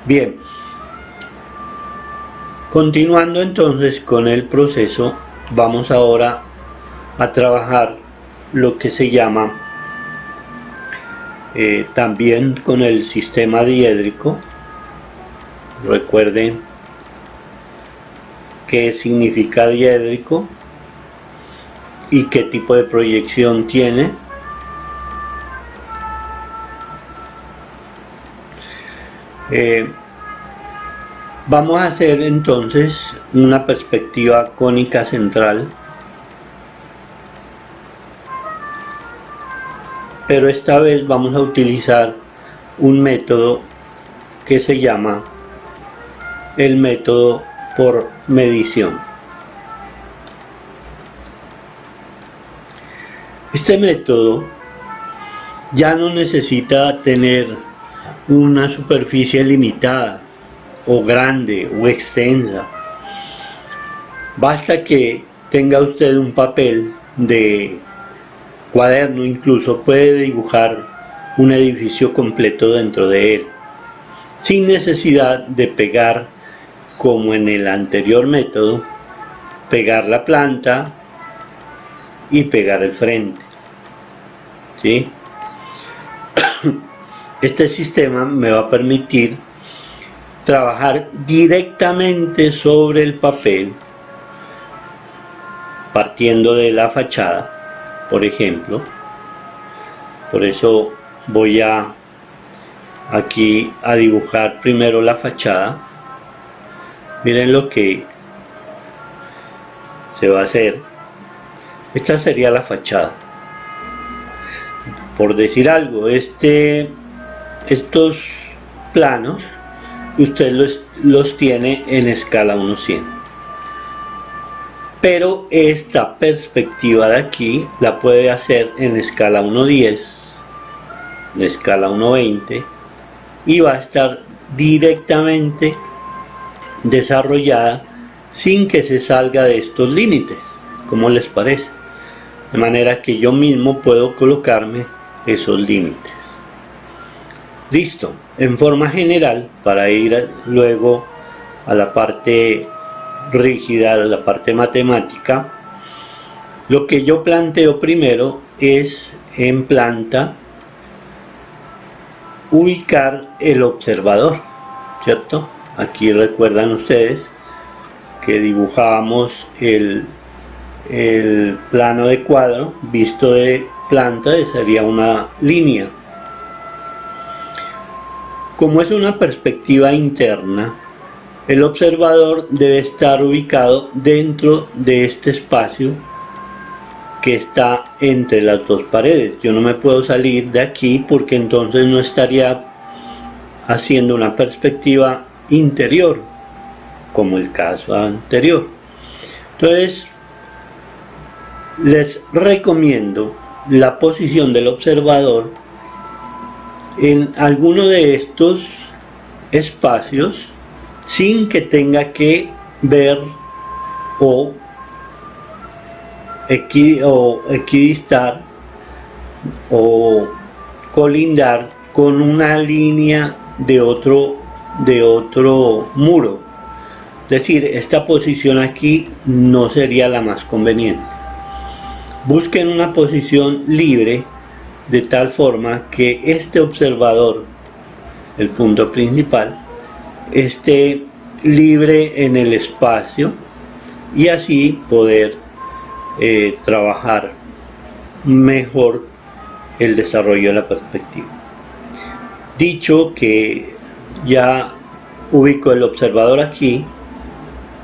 Bien, continuando entonces con el proceso, vamos ahora a trabajar lo que se llama también con el sistema diédrico. Recuerden qué significa diédrico y qué tipo de proyección tiene. Vamos a hacer entonces una perspectiva cónica central, pero esta vez vamos a utilizar un método que se llama el método por medición. Este método ya no necesita tener una superficie limitada o grande o extensa. Basta que tenga usted un papel de cuaderno, incluso puede dibujar un edificio completo dentro de él, sin necesidad de pegar, como en el anterior método, pegar la planta y pegar el frente, ¿sí? Este sistema me va a permitir trabajar directamente sobre el papel, partiendo de la fachada, por ejemplo. Por eso voy aquí a dibujar primero la fachada. Miren lo que se va a hacer. Esta sería la fachada. Por decir algo, estos planos usted los tiene en escala 1:100, pero esta perspectiva de aquí la puede hacer en escala 1:10, en escala 1:20, y va a estar directamente desarrollada sin que se salga de estos límites. ¿Cómo les parece? De manera que yo mismo puedo colocarme esos límites. Listo. En forma general, para ir luego a la parte rígida, a la parte matemática, lo que yo planteo primero es en planta ubicar el observador, ¿cierto? Aquí recuerdan ustedes que dibujábamos el plano de cuadro visto de planta, sería una línea. Como es una perspectiva interna, el observador debe estar ubicado dentro de este espacio que está entre las dos paredes. Yo no me puedo salir de aquí porque entonces no estaría haciendo una perspectiva interior, como el caso anterior. Entonces, les recomiendo la posición del observador en alguno de estos espacios sin que tenga que ver o equidistar o colindar con una línea de otro muro. Es decir, esta posición aquí no sería la más conveniente. Busquen una posición libre de tal forma que este observador, el punto principal, esté libre en el espacio y así poder trabajar mejor el desarrollo de la perspectiva. Dicho que ya ubico el observador aquí,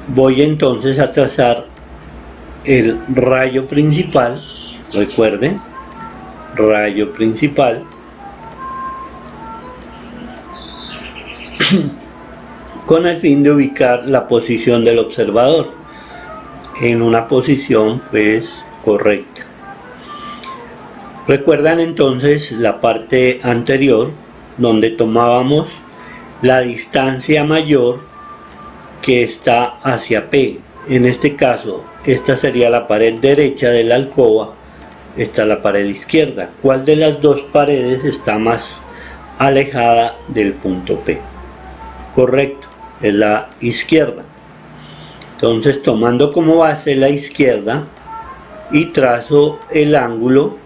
voy entonces a trazar el rayo principal. Recuerden, rayo principal con el fin de ubicar la posición del observador en una posición pues correcta. Recuerdan entonces la parte anterior donde tomábamos la distancia mayor que está hacia P. En este caso, esta sería la pared derecha de la alcoba, esta es la pared izquierda. ¿Cuál de las dos paredes está más alejada del punto P? correcto, es la izquierda. Entonces, tomando como base la izquierda y trazo el ángulo,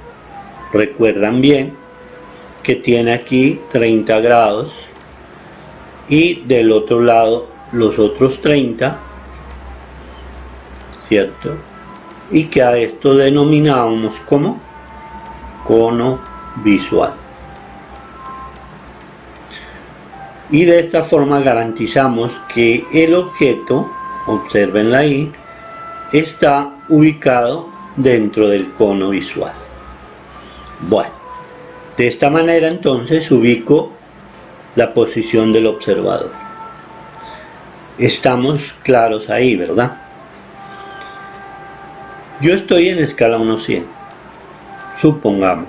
recuerdan bien que tiene aquí 30 grados y del otro lado los otros 30, ¿cierto? Y que a esto denominamos como cono visual. Y de esta forma garantizamos que el objeto, observenla ahí, está ubicado dentro del cono visual. Bueno, de esta manera entonces ubico la posición del observador. Estamos claros ahí, ¿verdad? Yo estoy en escala 1:100, supongamos.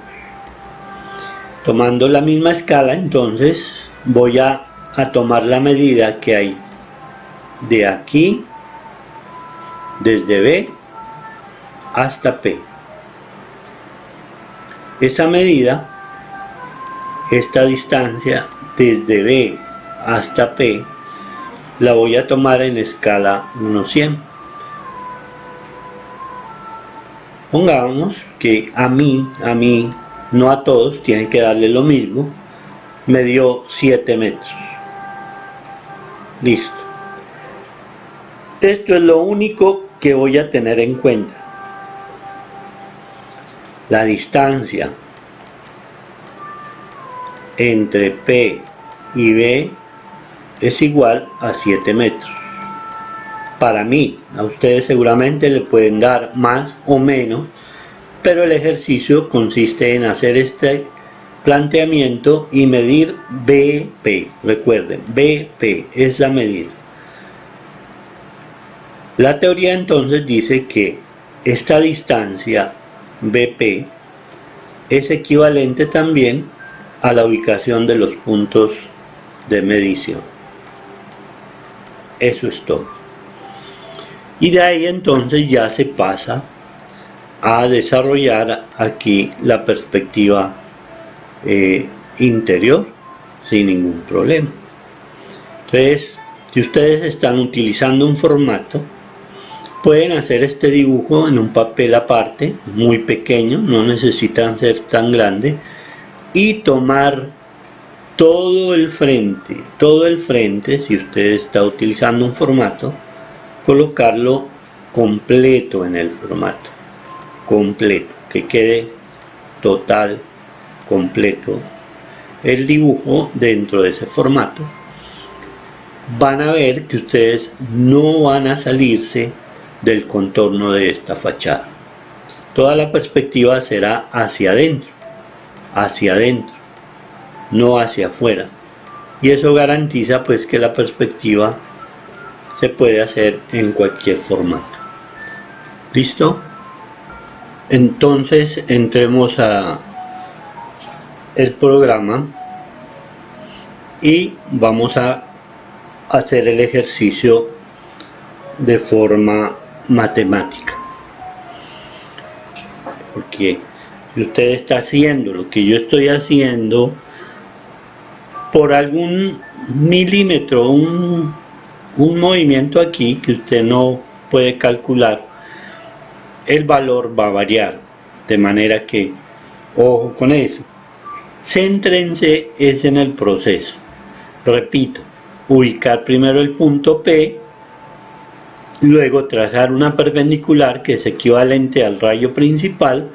Tomando la misma escala, entonces voy a tomar la medida que hay de aquí, desde B hasta P. Esa medida, esta distancia desde B hasta P, la voy a tomar en escala 1:100. Pongamos que a mí, no a todos, tiene que darle lo mismo, me dio 7 metros. Listo. Esto es lo único que voy a tener en cuenta. La distancia entre P y B es igual a 7 metros. Para mí, a ustedes seguramente le pueden dar más o menos, pero el ejercicio consiste en hacer este planteamiento y medir BP. Recuerden, BP es la medida. La teoría entonces dice que esta distancia BP es equivalente también a la ubicación de los puntos de medición. Eso es todo. Y de ahí entonces ya se pasa a desarrollar aquí la perspectiva interior sin ningún problema. Entonces, si ustedes están utilizando un formato, pueden hacer este dibujo en un papel aparte, muy pequeño, no necesitan ser tan grande, y tomar todo el frente, si usted está utilizando un formato, colocarlo completo en el formato, completo, que quede total, completo el dibujo dentro de ese formato. Van a ver que ustedes no van a salirse del contorno de esta fachada. Toda la perspectiva será hacia adentro, no hacia afuera, y eso garantiza pues que la perspectiva se puede hacer en cualquier formato. ¿Listo? Entonces entremos a el programa y vamos a hacer el ejercicio de forma matemática, porque si usted está haciendo lo que yo estoy haciendo, por algún milímetro, un movimiento aquí que usted no puede calcular, el valor va a variar, de manera que ojo con eso. Céntrense es en el proceso. Repito, ubicar primero el punto P, luego trazar una perpendicular que es equivalente al rayo principal,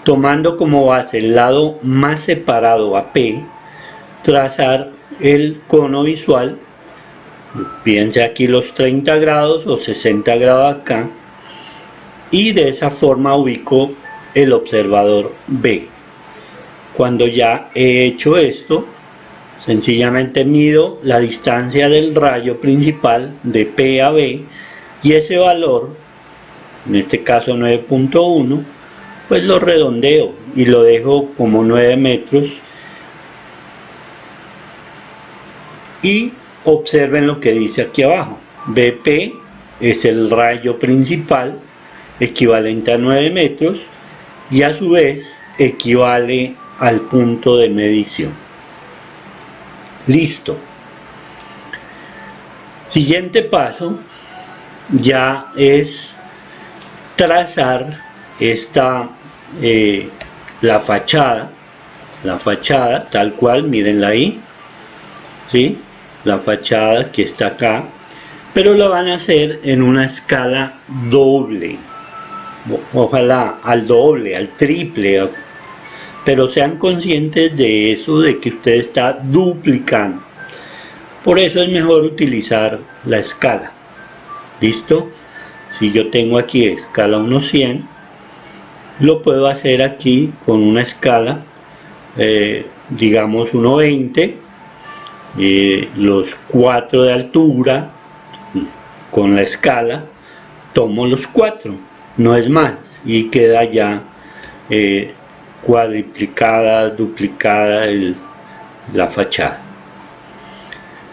tomando como base el lado más separado a P, trazar el cono visual, fíjense aquí los 30 grados o 60 grados acá, y de esa forma ubico el observador B. Cuando ya he hecho esto, sencillamente mido la distancia del rayo principal de P a B y ese valor, en este caso 9.1, pues lo redondeo y lo dejo como 9 metros. Y observen lo que dice aquí abajo. BP es el rayo principal equivalente a 9 metros y a su vez equivale al punto de medición. Listo. Siguiente paso ya es trazar la fachada tal cual, mírenla ahí, ¿sí? La fachada que está acá, pero la van a hacer en una escala doble, ojalá al doble, al triple, pero sean conscientes de eso, de que usted está duplicando. Por eso es mejor utilizar la escala. ¿Listo? Si yo tengo aquí escala 1:100, lo puedo hacer aquí con una escala, digamos 1:20, los 4 de altura, con la escala, tomo los 4, no es más, y queda ya cuadriplicada, duplicada la fachada.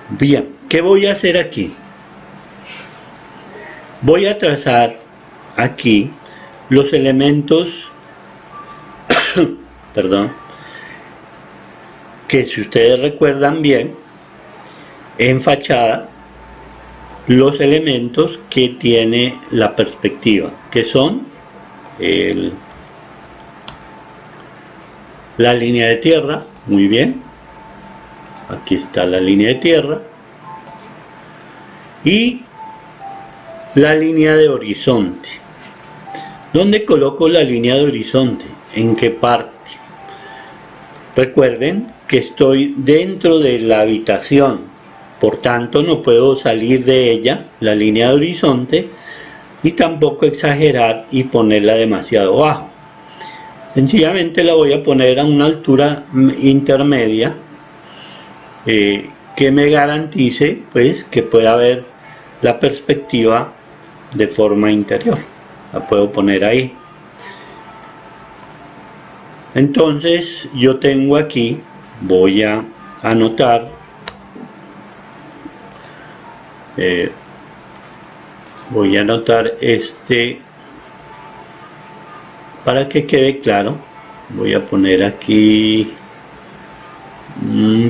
Bien, ¿qué voy a hacer aquí? Voy a trazar aquí los elementos, perdón, que si ustedes recuerdan bien, en fachada, los elementos que tiene la perspectiva, que son la línea de tierra, muy bien, aquí está la línea de tierra, y la línea de horizonte. ¿Dónde coloco la línea de horizonte? ¿En qué parte? Recuerden que estoy dentro de la habitación, por tanto no puedo salir de ella, la línea de horizonte, y tampoco exagerar y ponerla demasiado bajo. Sencillamente la voy a poner a una altura intermedia, que me garantice pues que pueda ver la perspectiva de forma interior. La puedo poner ahí. Entonces yo tengo aquí, voy a anotar, para que quede claro. Voy a poner aquí,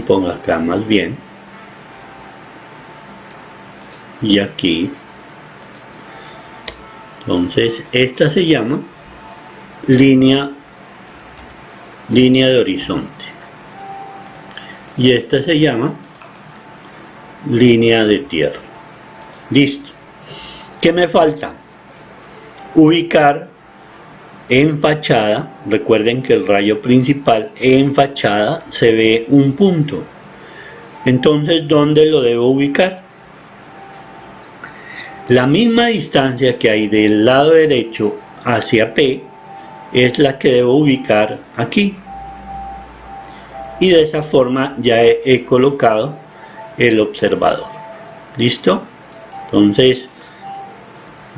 pongo acá más bien, y aquí. Entonces esta se llama línea de horizonte, y esta se llama línea de tierra. Listo. ¿Qué me falta? Ubicar en fachada. Recuerden que el rayo principal en fachada se ve un punto. Entonces, ¿dónde lo debo ubicar? La misma distancia que hay del lado derecho hacia P es la que debo ubicar aquí. Y de esa forma ya he colocado el observador. ¿Listo? Entonces,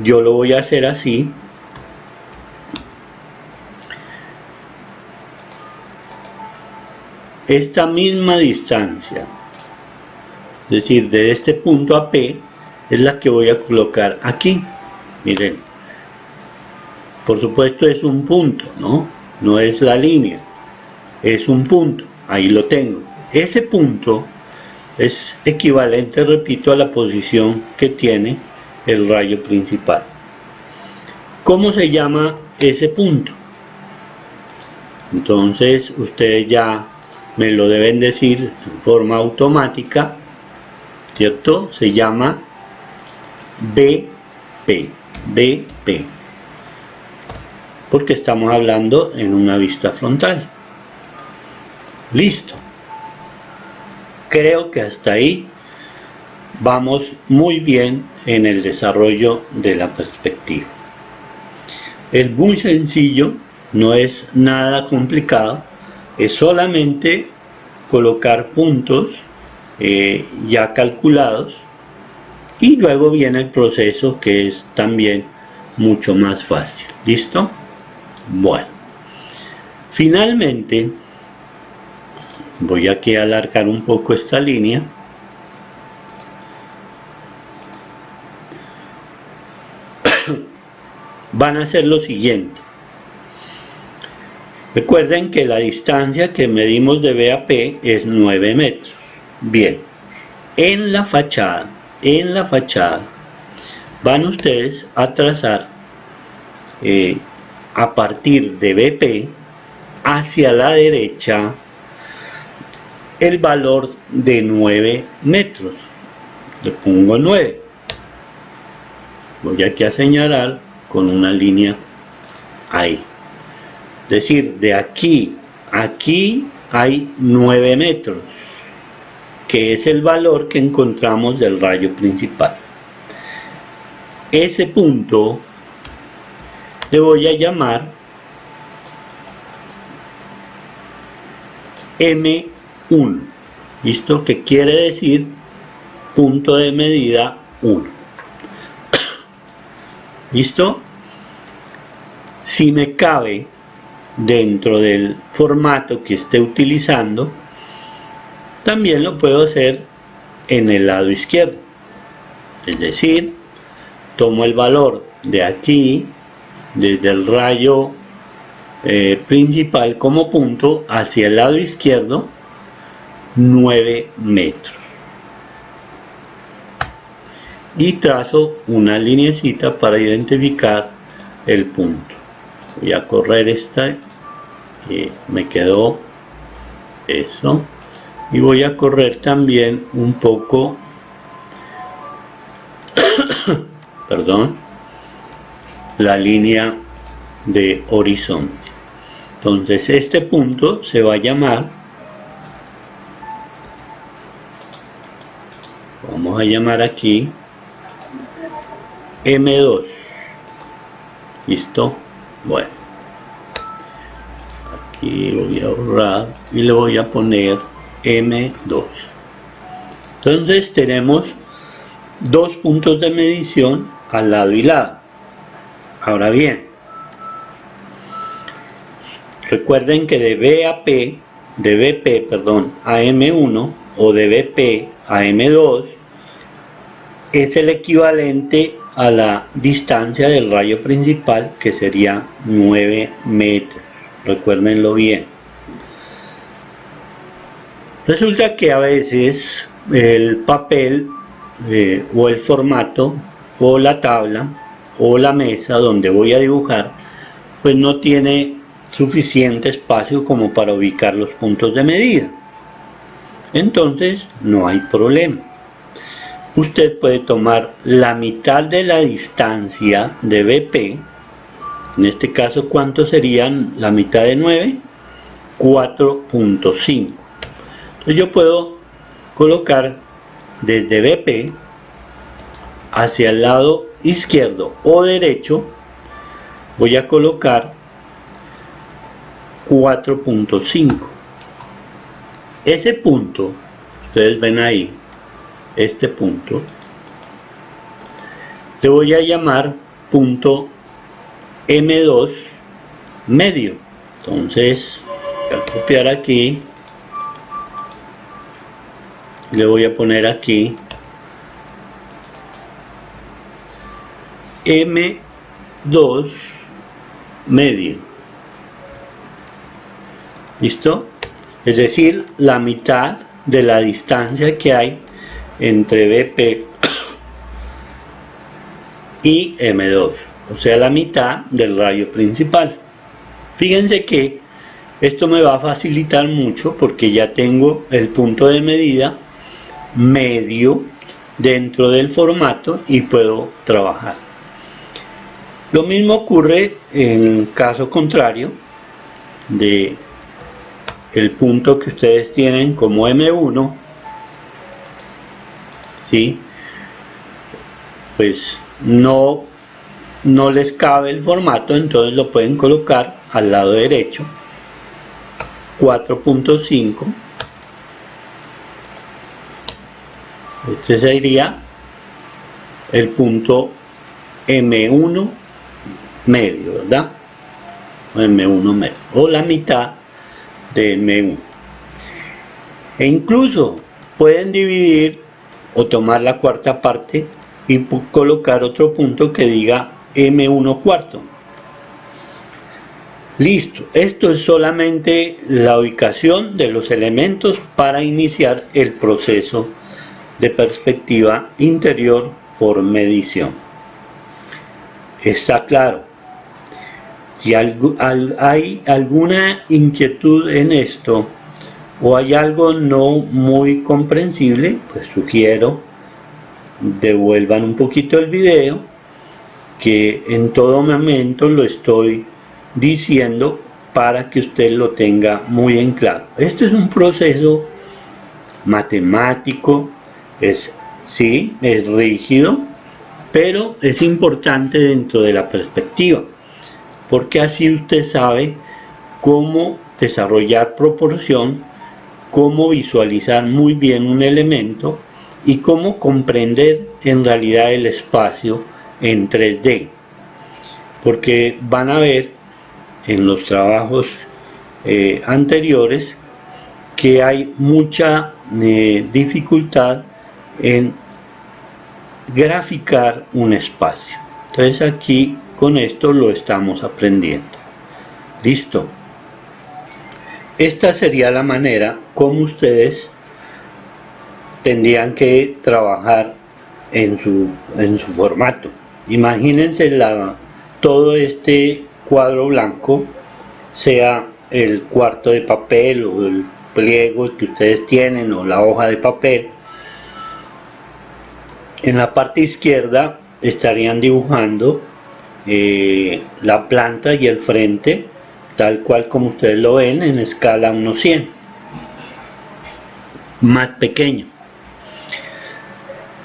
yo lo voy a hacer así. Esta misma distancia, es decir, de este punto a P, es la que voy a colocar aquí. Miren, por supuesto es un punto, no es la línea, es un punto, ahí lo tengo. Ese punto es equivalente, repito, a la posición que tiene el rayo principal. ¿Cómo se llama ese punto? Entonces ustedes ya me lo deben decir en forma automática, ¿cierto? Se llama BP, porque estamos hablando en una vista frontal. Listo. Creo que hasta ahí vamos muy bien en el desarrollo de la perspectiva. Es muy sencillo, no es nada complicado, es solamente colocar puntos ya calculados, y luego viene el proceso, que es también mucho más fácil. ¿Listo? Bueno, finalmente voy aquí a alargar un poco esta línea. Van a hacer lo siguiente. Recuerden que la distancia que medimos de B a P es 9 metros. Bien, en la fachada, en la fachada, van ustedes a trazar a partir de BP hacia la derecha el valor de 9 metros. Le pongo 9. Voy aquí a señalar con una línea ahí. Es decir, de aquí a aquí hay 9 metros, que es el valor que encontramos del rayo principal. Ese punto le voy a llamar M1. ¿Listo? Que quiere decir punto de medida 1. ¿Listo? Si me cabe dentro del formato que esté utilizando, también lo puedo hacer en el lado izquierdo. Es decir, tomo el valor de aquí, desde el rayo principal como punto, hacia el lado izquierdo, 9 metros. Y trazo una lineecita para identificar el punto. Voy a correr esta, me quedó eso, y voy a correr también un poco perdón, la línea de horizonte. Entonces este punto se va a llamar, vamos a llamar aquí M2. ¿Listo? Bueno, aquí voy a borrar y le voy a poner M2. Entonces tenemos dos puntos de medición al lado y lado. Ahora bien, recuerden que de BP a M1 o de BP a M2 es el equivalente a la distancia del rayo principal, que sería 9 metros. Recuérdenlo bien. Resulta que a veces el papel o el formato o la tabla o la mesa donde voy a dibujar pues no tiene suficiente espacio como para ubicar los puntos de medida. Entonces no hay problema. Usted puede tomar la mitad de la distancia de BP. En este caso, ¿cuánto serían la mitad de 9? 4.5. Entonces yo puedo colocar desde BP hacia el lado izquierdo o derecho, voy a colocar 4.5. Ese punto, ustedes ven ahí, este punto, le voy a llamar punto M2 medio. Entonces voy a copiar aquí, le voy a poner aquí M2 medio. ¿Listo? Es decir, la mitad de la distancia que hay entre BP y M2, o sea, la mitad del rayo principal. Fíjense que esto me va a facilitar mucho porque ya tengo el punto de medida medio dentro del formato y puedo trabajar. Lo mismo ocurre en caso contrario de el punto que ustedes tienen como M1, ¿sí? Pues no les cabe el formato, entonces lo pueden colocar al lado derecho, 4.5. Este sería el punto M1 medio, ¿verdad? M1 medio, o la mitad de M1. E incluso pueden dividir o tomar la cuarta parte y colocar otro punto que diga M1 cuarto. Listo, esto es solamente la ubicación de los elementos para iniciar el proceso de perspectiva interior por medición. Está claro. Si hay alguna inquietud en esto o hay algo no muy comprensible, pues sugiero devuelvan un poquito el video, que en todo momento lo estoy diciendo para que usted lo tenga muy en claro. Esto es un proceso matemático, sí, es rígido, pero es importante dentro de la perspectiva, porque así usted sabe cómo desarrollar proporción, cómo visualizar muy bien un elemento y cómo comprender en realidad el espacio en 3D, porque van a ver en los trabajos anteriores que hay mucha dificultad en graficar un espacio. Entonces aquí con esto lo estamos aprendiendo. Listo. Esta sería la manera como ustedes tendrían que trabajar en su formato. Imagínense todo este cuadro blanco sea el cuarto de papel o el pliego que ustedes tienen o la hoja de papel. En la parte izquierda estarían dibujando la planta y el frente tal cual como ustedes lo ven en escala 1:100, más pequeño.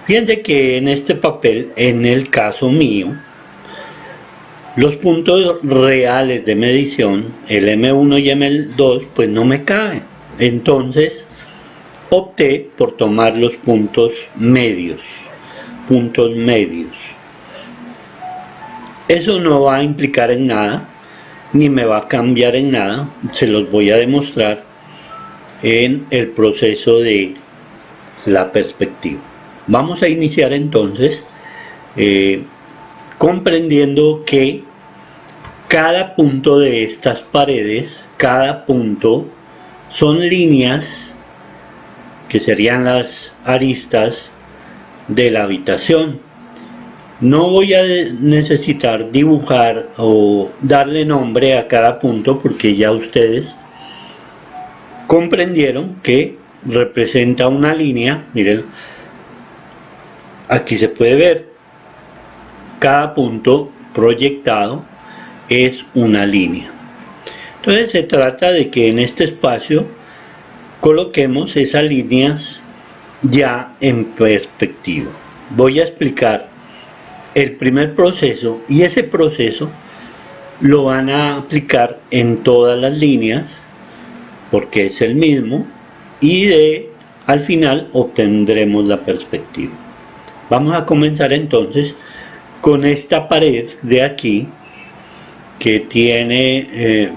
Fíjense que en este papel, en el caso mío, los puntos reales de medición, el M1 y M2, pues no me caben. Entonces opté por tomar los puntos medios. Eso no va a implicar en nada, ni me va a cambiar en nada, se los voy a demostrar en el proceso de la perspectiva. Vamos a iniciar entonces comprendiendo que cada punto de estas paredes, cada punto son líneas que serían las aristas de la habitación. No voy a necesitar dibujar o darle nombre a cada punto porque ya ustedes comprendieron que representa una línea. Miren, aquí se puede ver, cada punto proyectado es una línea. Entonces se trata de que en este espacio coloquemos esas líneas ya en perspectiva. Voy a explicar el primer proceso y ese proceso lo van a aplicar en todas las líneas porque es el mismo y al final obtendremos la perspectiva. Vamos a comenzar entonces con esta pared de aquí que tiene,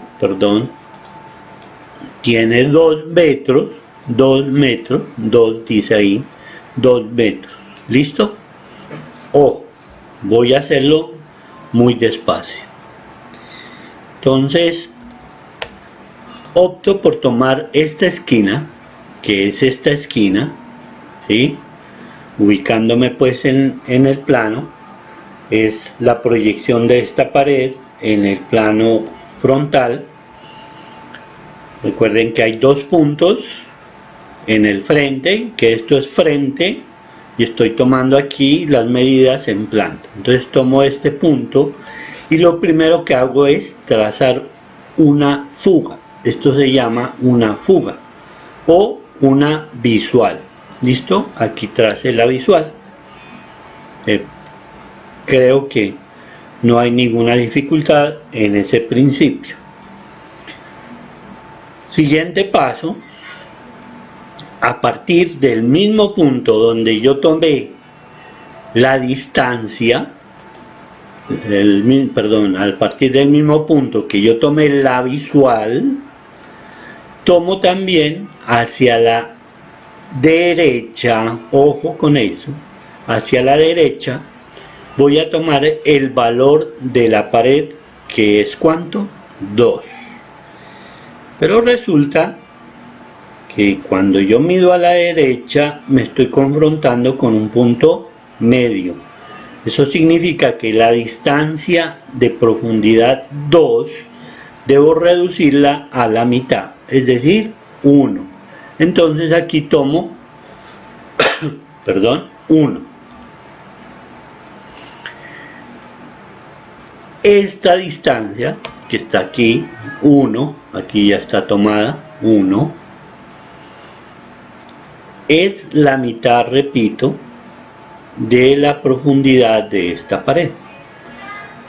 tiene 2 metros, 2 metros, 2 dice ahí, 2 metros. ¿Listo? Voy a hacerlo muy despacio. Entonces opto por tomar esta esquina, que es esta esquina, ¿sí? Ubicándome pues en el plano, es la proyección de esta pared en el plano frontal. Recuerden que hay 2 puntos en el frente, que esto es frente, y estoy tomando aquí las medidas en planta. Entonces tomo este punto y lo primero que hago es trazar una fuga. Esto se llama una fuga o una visual. ¿Listo? Aquí tracé la visual. Creo que no hay ninguna dificultad en ese principio. Siguiente paso. A partir del mismo punto donde yo tomé la distancia, a partir del mismo punto que yo tomé la visual, tomo también hacia la derecha, ojo con eso, hacia la derecha voy a tomar el valor de la pared, que es ¿cuánto? 2. Pero resulta que cuando yo mido a la derecha me estoy confrontando con un punto medio. Eso significa que la distancia de profundidad 2 debo reducirla a la mitad, es decir, 1. Entonces aquí tomo, perdón, 1. Esta distancia que está aquí, 1, aquí ya está tomada, 1, es la mitad, repito, de la profundidad de esta pared.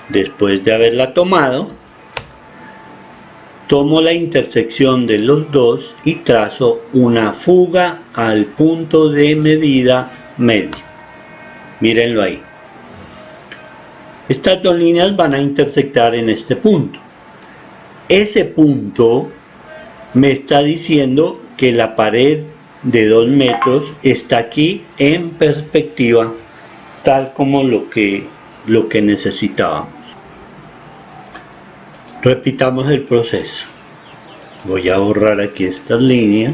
Después de haberla tomado, tomo la intersección de los dos y trazo una fuga al punto de medida medio. Mírenlo ahí. Estas dos líneas van a intersectar en este punto. Ese punto me está diciendo que la pared de 2 metros está aquí en perspectiva, tal como lo que necesitábamos. Repitamos el proceso. Voy a borrar aquí estas líneas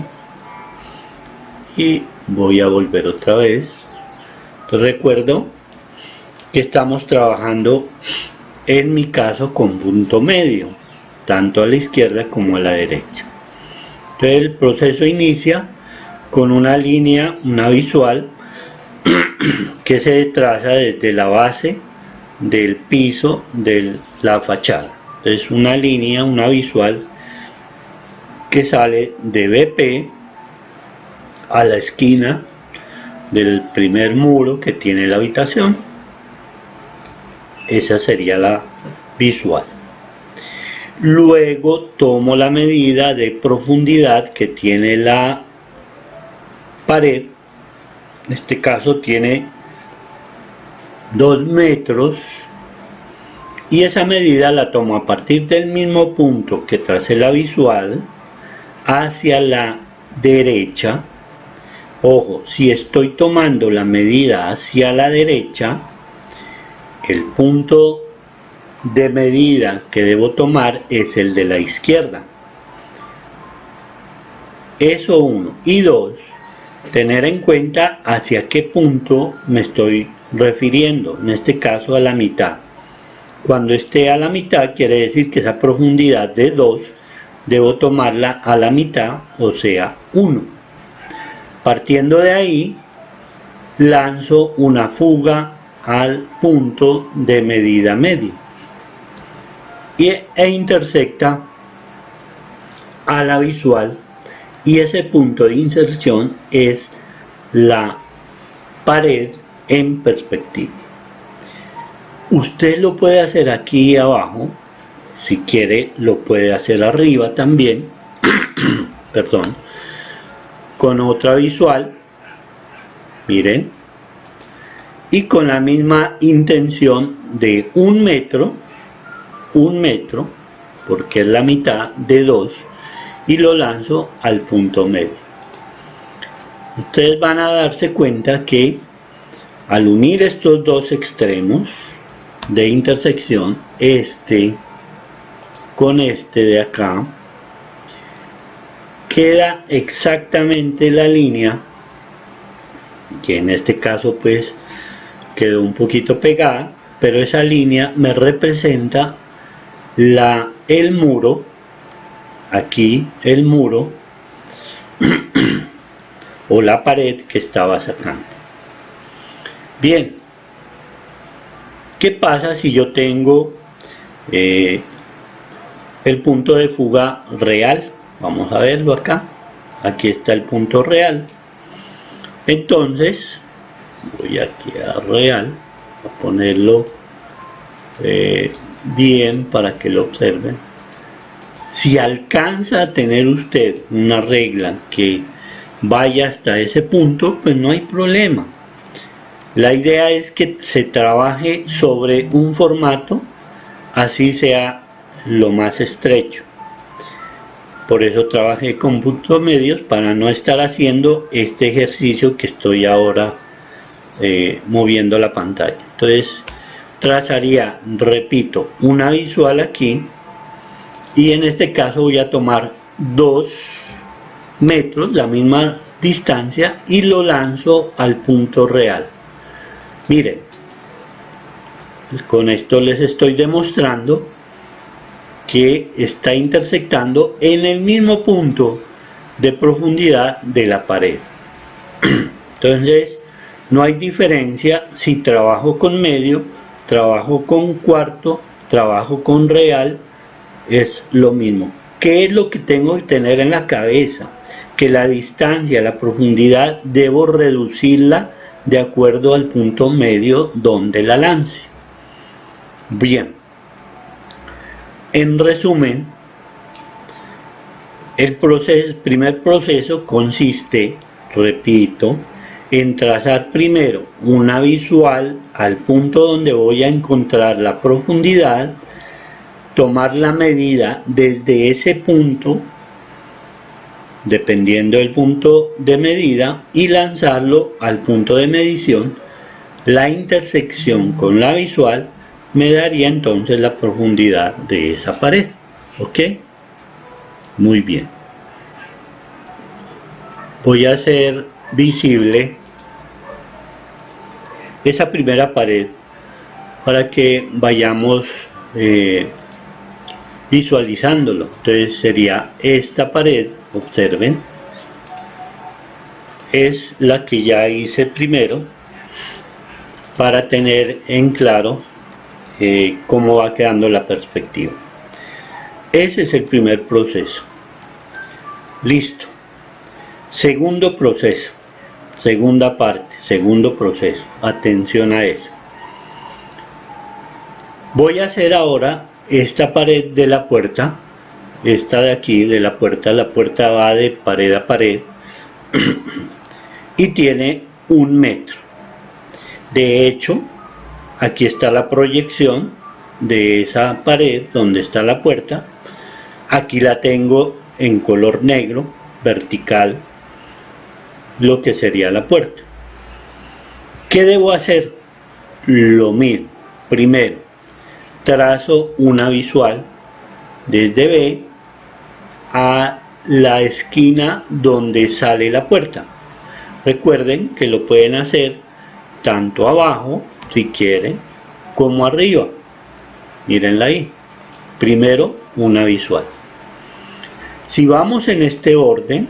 y voy a volver otra vez. Entonces recuerdo que estamos trabajando en mi caso con punto medio, tanto a la izquierda como a la derecha. Entonces el proceso inicia con una línea, una visual, que se traza desde la base del piso de la fachada. Entonces una línea, una visual que sale de BP a la esquina del primer muro que tiene la habitación. Esa sería la visual. Luego tomo la medida de profundidad que tiene la pared. En este caso tiene 2 metros. Y esa medida la tomo a partir del mismo punto que tracé la visual hacia la derecha. Ojo, si estoy tomando la medida hacia la derecha, el punto de medida que debo tomar es el de la izquierda. Eso 1. Y 2, tener en cuenta hacia qué punto me estoy refiriendo, en este caso a la mitad. Cuando esté a la mitad quiere decir que esa profundidad de 2 debo tomarla a la mitad, o sea 1. Partiendo de ahí, lanzo una fuga al punto de medida medio e intersecta a la visual, y ese punto de inserción es la pared en perspectiva. Usted lo puede hacer aquí abajo, si quiere lo puede hacer arriba también, perdón, con otra visual, miren, y con la misma intención de 1 metro, porque es la mitad de 2, y lo lanzo al punto medio. Ustedes van a darse cuenta que al unir estos dos extremos de intersección, este con este de acá, queda exactamente la línea, que en este caso pues quedó un poquito pegada, pero esa línea me representa el muro, aquí el muro o la pared que estaba sacando. Bien, ¿qué pasa si yo tengo el punto de fuga real? Vamos a verlo acá. Aquí está el punto real. Entonces voy aquí a real, a ponerlo bien para que lo observen. Si alcanza a tener usted una regla que vaya hasta ese punto, pues no hay problema. La idea es que se trabaje sobre un formato, así sea lo más estrecho. Por eso trabajé con puntos medios, para no estar haciendo este ejercicio que estoy ahora moviendo la pantalla. Entonces trazaría, repito, una visual aquí, y en este caso voy a tomar 2 metros, la misma distancia, y lo lanzo al punto real. Miren, con esto les estoy demostrando que está intersectando en el mismo punto de profundidad de la pared. Entonces, no hay diferencia si trabajo con medio, trabajo con cuarto, trabajo con real, es lo mismo. ¿Qué es lo que tengo que tener en la cabeza? Que la distancia, la profundidad, debo reducirla de acuerdo al punto medio donde la lance. Bien. En resumen, el primer proceso consiste, repito, en trazar primero una visual al punto donde voy a encontrar la profundidad, tomar la medida desde ese punto, dependiendo del punto de medida, y lanzarlo al punto de medición. La intersección con la visual me daría entonces la profundidad de esa pared. ¿Ok? Muy bien. Voy a hacer visible esa primera pared para que vayamos visualizándolo. Entonces sería esta pared, observen, es la que ya hice primero para tener en claro cómo va quedando la perspectiva. Ese es el primer proceso. Listo. Segundo proceso, segunda parte, segundo proceso. Atención a eso. Voy a hacer ahora esta pared de la puerta, esta de aquí de la puerta va de pared a pared y tiene 1 metro. De hecho, aquí está la proyección de esa pared donde está la puerta. Aquí la tengo en color negro, vertical, lo que sería la puerta. ¿Qué debo hacer? Lo mismo. Primero, trazo una visual desde B a la esquina donde sale la puerta. Recuerden que lo pueden hacer tanto abajo, si quieren, como arriba. Mírenla ahí. Primero, una visual. Si vamos en este orden,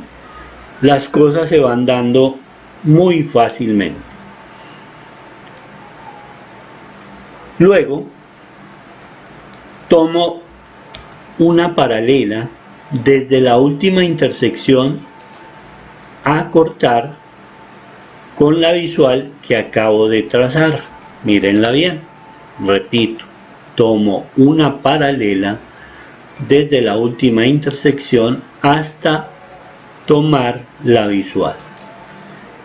las cosas se van dando muy fácilmente. Luego, tomo una paralela desde la última intersección a cortar con la visual que acabo de trazar. Mírenla bien. Repito, tomo una paralela desde la última intersección hasta tomar la visual.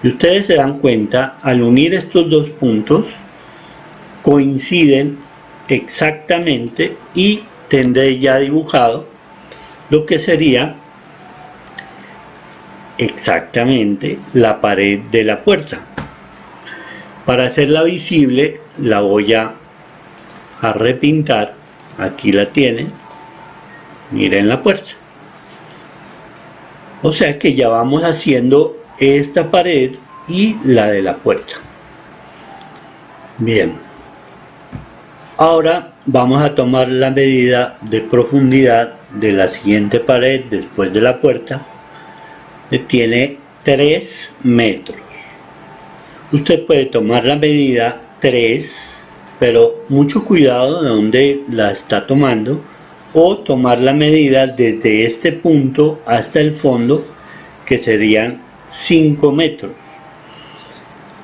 Y ustedes se dan cuenta, al unir estos dos puntos, coinciden exactamente y tendré ya dibujado lo que sería exactamente la pared de la puerta. Para hacerla visible la voy a repintar. Aquí la tienen. Miren la puerta. O sea que ya vamos haciendo esta pared y la de la puerta. Bien. Ahora vamos a tomar la medida de profundidad de la siguiente pared después de la puerta, que tiene 3 metros. Usted puede tomar la medida 3, pero mucho cuidado de dónde la está tomando, o tomar la medida desde este punto hasta el fondo, que serían 5 metros.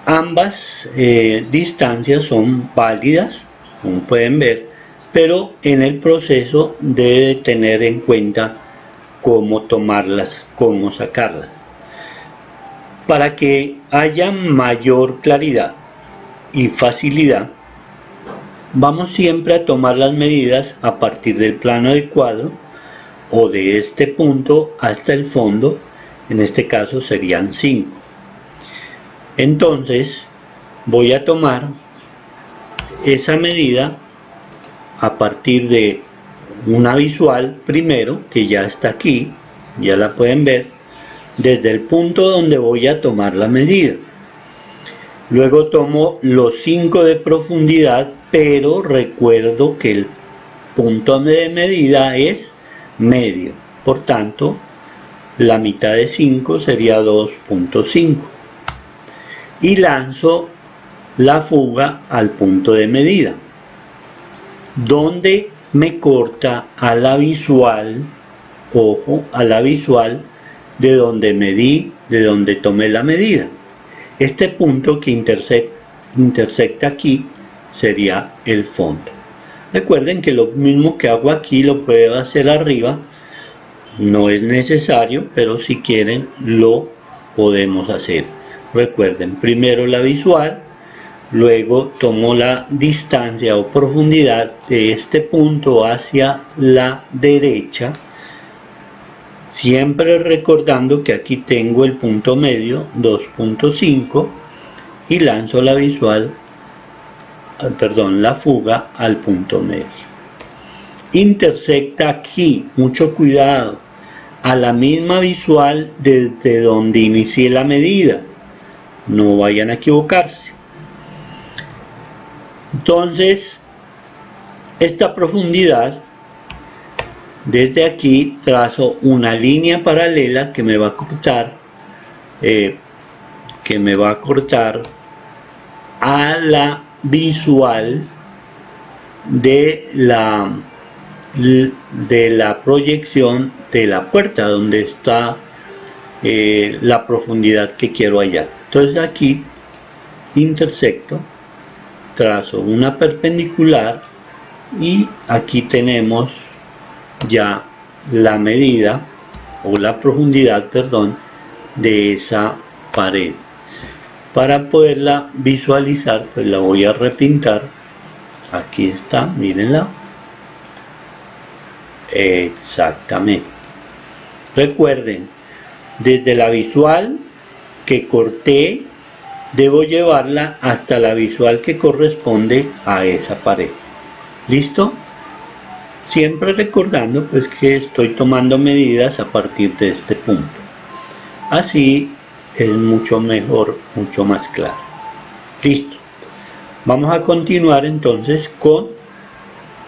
Ambas distancias son válidas, como pueden ver, pero en el proceso debe tener en cuenta cómo tomarlas, cómo sacarlas. Para que haya mayor claridad y facilidad, vamos siempre a tomar las medidas a partir del plano del cuadro o de este punto hasta el fondo. En este caso serían 5. Entonces voy a tomar esa medida a partir de una visual primero, que ya está aquí, ya la pueden ver. desde el punto donde voy a tomar la medida. Luego tomo los 5 de profundidad, pero recuerdo que el punto de medida es medio. Por tanto, la mitad de 5 sería 2.5. Y lanzo la fuga al punto de medida, donde me corta a la visual, ojo, a la visual de donde medí, de donde tomé la medida. Este punto que intersecta aquí sería el fondo. Recuerden que lo mismo que hago aquí lo puedo hacer arriba, no es necesario, pero si quieren lo podemos hacer. Recuerden, primero la visual, luego tomo la distancia o profundidad de este punto hacia la derecha, siempre recordando que aquí tengo el punto medio 2.5 y lanzo la visual, la fuga al punto medio. Intersecta aquí, mucho cuidado, a la misma visual desde donde inicié la medida, no vayan a equivocarse. Entonces, esta profundidad, desde aquí trazo una línea paralela que me va a cortar, a la visual de la proyección de la puerta, donde está la profundidad que quiero hallar. Entonces aquí intersecto, trazo una perpendicular y aquí tenemos ya la medida o la profundidad, de esa pared. Para poderla visualizar, pues la voy a repintar. Aquí está, mírenla. Exactamente. Recuerden, desde la visual que corté, debo llevarla hasta la visual que corresponde a esa pared. ¿Listo? Siempre recordando pues que estoy tomando medidas a partir de este punto. Así es mucho mejor, mucho más claro. Listo. Vamos a continuar entonces con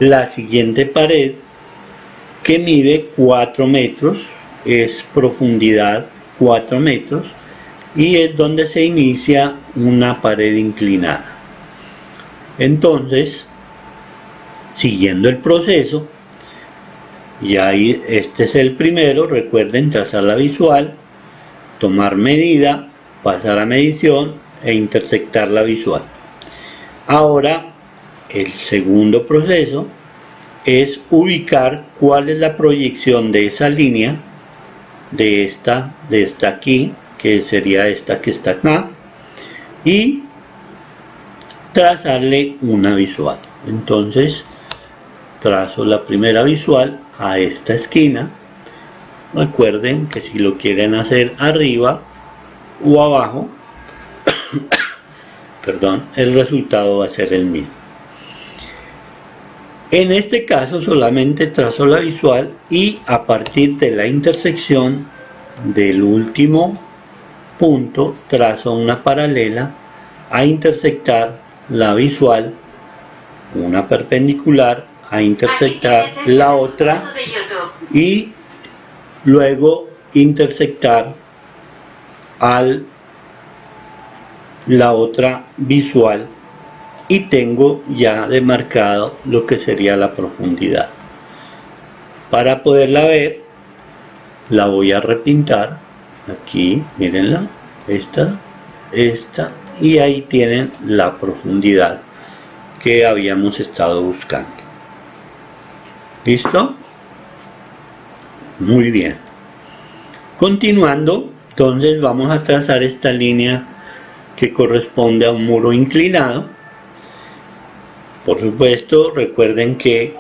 la siguiente pared, que mide 4 metros, es profundidad 4 metros y es donde se inicia una pared inclinada. Entonces, siguiendo el proceso, y ahí este es el primero, recuerden trazar la visual, tomar medida, pasar a medición e intersectar la visual. Ahora, el segundo proceso es ubicar cuál es la proyección de esa línea, de esta aquí, que sería esta que está acá, y trazarle una visual. Entonces, trazo la primera visual a esta esquina. Recuerden que si lo quieren hacer arriba o abajo, el resultado va a ser el mismo. En este caso solamente trazo la visual y a partir de la intersección del último punto trazo una paralela a intersectar la visual, una perpendicular a intersectar la otra y luego intersectar la otra visual, y tengo ya demarcado lo que sería la profundidad. Para poderla ver, la voy a repintar aquí, mírenla, esta, y ahí tienen la profundidad que habíamos estado buscando. ¿Listo? Muy bien. Continuando, entonces vamos a trazar esta línea que corresponde a un muro inclinado. Por supuesto, recuerden que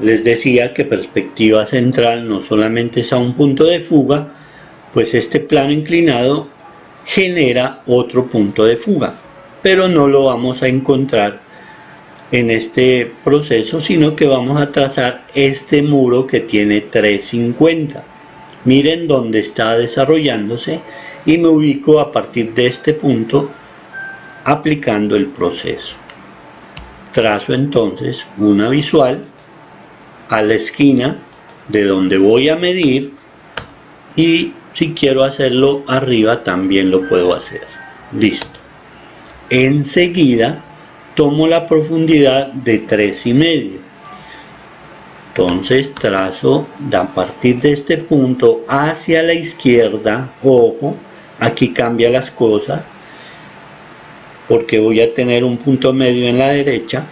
les decía que perspectiva central no solamente es a un punto de fuga, pues este plano inclinado genera otro punto de fuga, pero no lo vamos a encontrar en este proceso, sino que vamos a trazar este muro que tiene 350. Miren dónde está desarrollándose y me ubico a partir de este punto aplicando el proceso. Trazo entonces una visual a la esquina de donde voy a medir, y si quiero hacerlo arriba también lo puedo hacer. Listo. Enseguida tomo la profundidad de 3,5. Entonces trazo a partir de este punto hacia la izquierda. Ojo, aquí cambia las cosas porque voy a tener un punto medio en la derecha.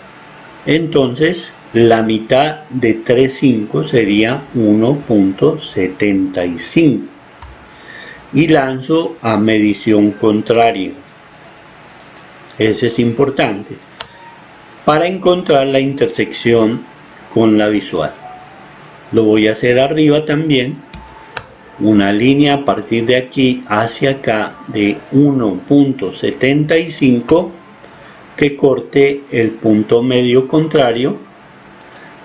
Entonces la mitad de 3,5 sería 1,75 y lanzo a medición contraria. Ese es importante para encontrar la intersección con la visual. Lo voy a hacer arriba también, una línea a partir de aquí hacia acá de 1,75 que corte el punto medio contrario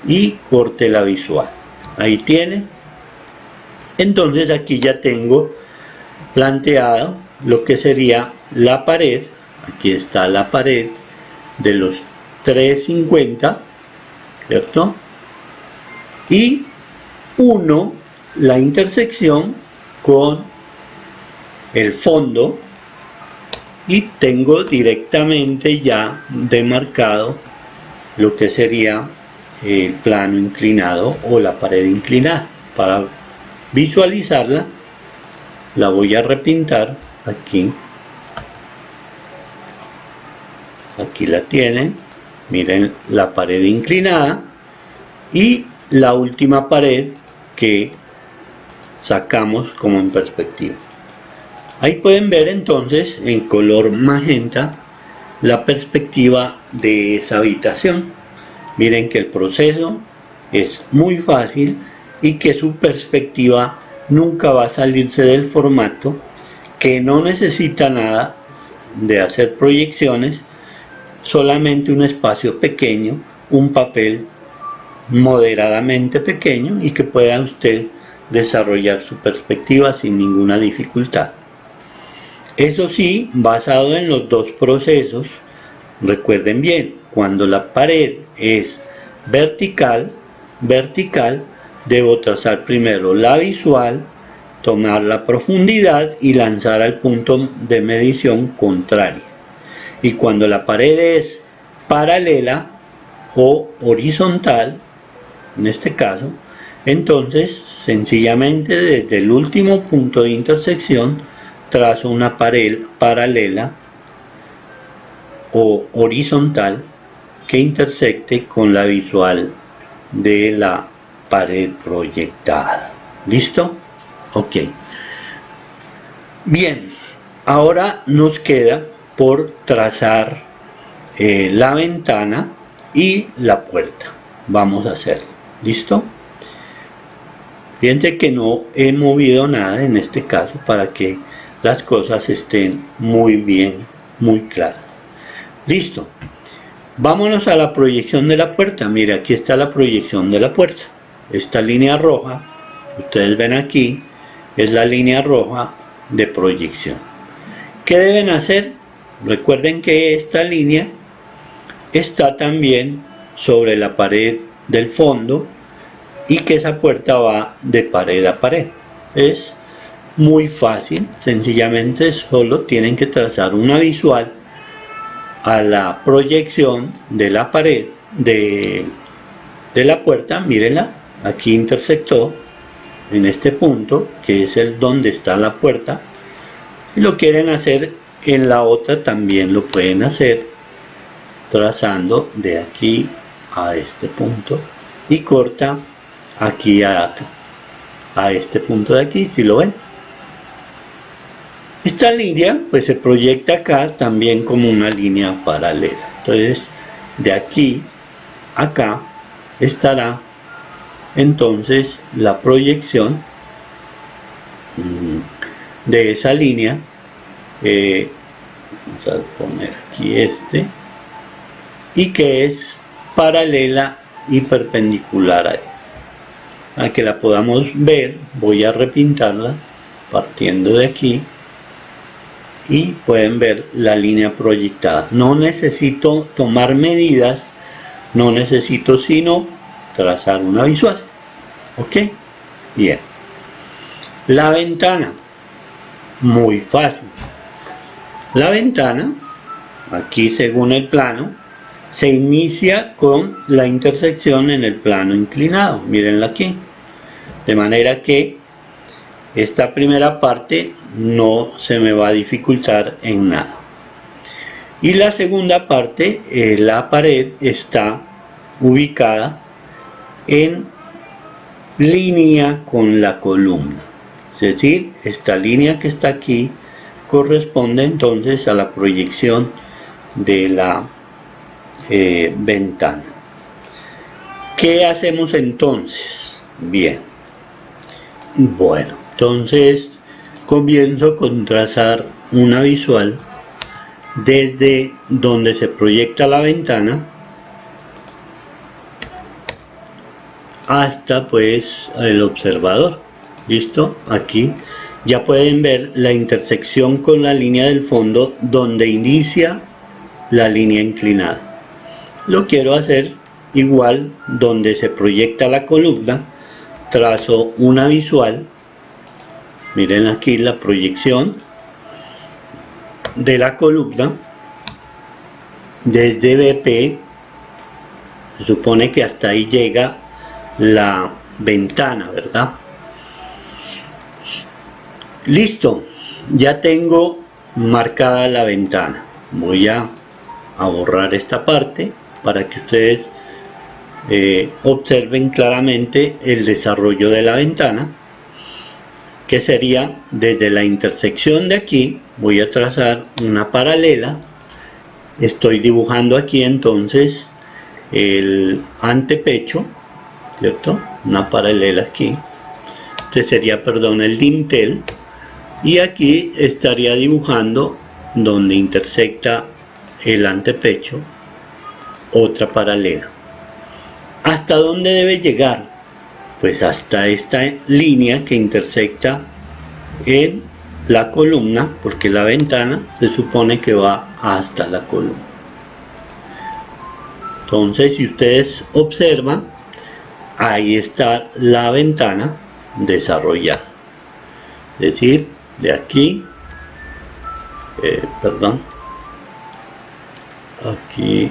y corte la visual. Ahí tiene. Entonces aquí ya tengo planteado lo que sería la pared. Aquí está la pared de los 3,50, ¿cierto? Y 1, la intersección con el fondo, y tengo directamente ya demarcado lo que sería el plano inclinado o la pared inclinada. Para visualizarla la voy a repintar aquí. Aquí la tienen, miren la pared inclinada y la última pared que sacamos como en perspectiva. Ahí pueden ver entonces en color magenta la perspectiva de esa habitación. Miren que el proceso es muy fácil y que su perspectiva nunca va a salirse del formato, que no necesita nada de hacer proyecciones, solamente un espacio pequeño, un papel moderadamente pequeño, y que pueda usted desarrollar su perspectiva sin ninguna dificultad. Eso sí, basado en los dos procesos. Recuerden bien, cuando la pared es vertical, debo trazar primero la visual, tomar la profundidad y lanzar al punto de medición contraria. Y cuando la pared es paralela o horizontal, en este caso, entonces sencillamente desde el último punto de intersección trazo una pared paralela o horizontal que intersecte con la visual de la pared proyectada. ¿Listo? Ok. Bien, ahora nos queda por trazar la ventana y la puerta. Vamos a hacerlo. ¿Listo? Fíjense que no he movido nada en este caso para que las cosas estén muy bien, muy claras. Listo. Vámonos a la proyección de la puerta. Mire, aquí está la proyección de la puerta. Esta línea roja, ustedes ven aquí, es la línea roja de proyección. ¿Qué deben hacer? Recuerden que esta línea está también sobre la pared del fondo y que esa puerta va de pared a pared. Es muy fácil, sencillamente solo tienen que trazar una visual a la proyección de la pared de la puerta. Mírenla, aquí intersectó en este punto que es el donde está la puerta. Si lo quieren hacer en la otra también lo pueden hacer trazando de aquí a este punto y corta aquí a este punto de aquí, si lo ven. Esta línea pues se proyecta acá también como una línea paralela. Entonces de aquí a acá estará entonces la proyección de esa línea. Vamos a poner aquí y que es paralela y perpendicular a él. Para que la podamos ver, voy a repintarla partiendo de aquí y pueden ver la línea proyectada. No necesito tomar medidas, no necesito sino trazar una visual. ¿Ok? Bien. La ventana, muy fácil. La ventana, aquí según el plano, se inicia con la intersección en el plano inclinado. Mírenla aquí. De manera que esta primera parte no se me va a dificultar en nada. Y la segunda parte, la pared está ubicada en línea con la columna. Es decir, esta línea que está aquí corresponde entonces a la proyección de la ventana. ¿Qué hacemos entonces? Bien. Bueno, entonces comienzo con trazar una visual desde donde se proyecta la ventana hasta pues el observador. ¿Listo? Aquí ya pueden ver la intersección con la línea del fondo donde inicia la línea inclinada. Lo quiero hacer igual donde se proyecta la columna. Trazo una visual. Miren aquí la proyección de la columna desde BP. Se supone que hasta ahí llega la ventana, ¿verdad? Listo, ya tengo marcada la ventana. Voy a borrar esta parte para que ustedes observen claramente el desarrollo de la ventana, que sería desde la intersección de aquí. Voy a trazar una paralela. Estoy dibujando aquí entonces el antepecho, ¿cierto? Una paralela aquí. Este sería, perdón, el dintel. Y aquí estaría dibujando donde intersecta el antepecho otra paralela. ¿Hasta dónde debe llegar? Pues hasta esta línea que intersecta en la columna, porque la ventana se supone que va hasta la columna. Entonces, si ustedes observan, ahí está la ventana desarrollada. Es decir, de aquí, aquí,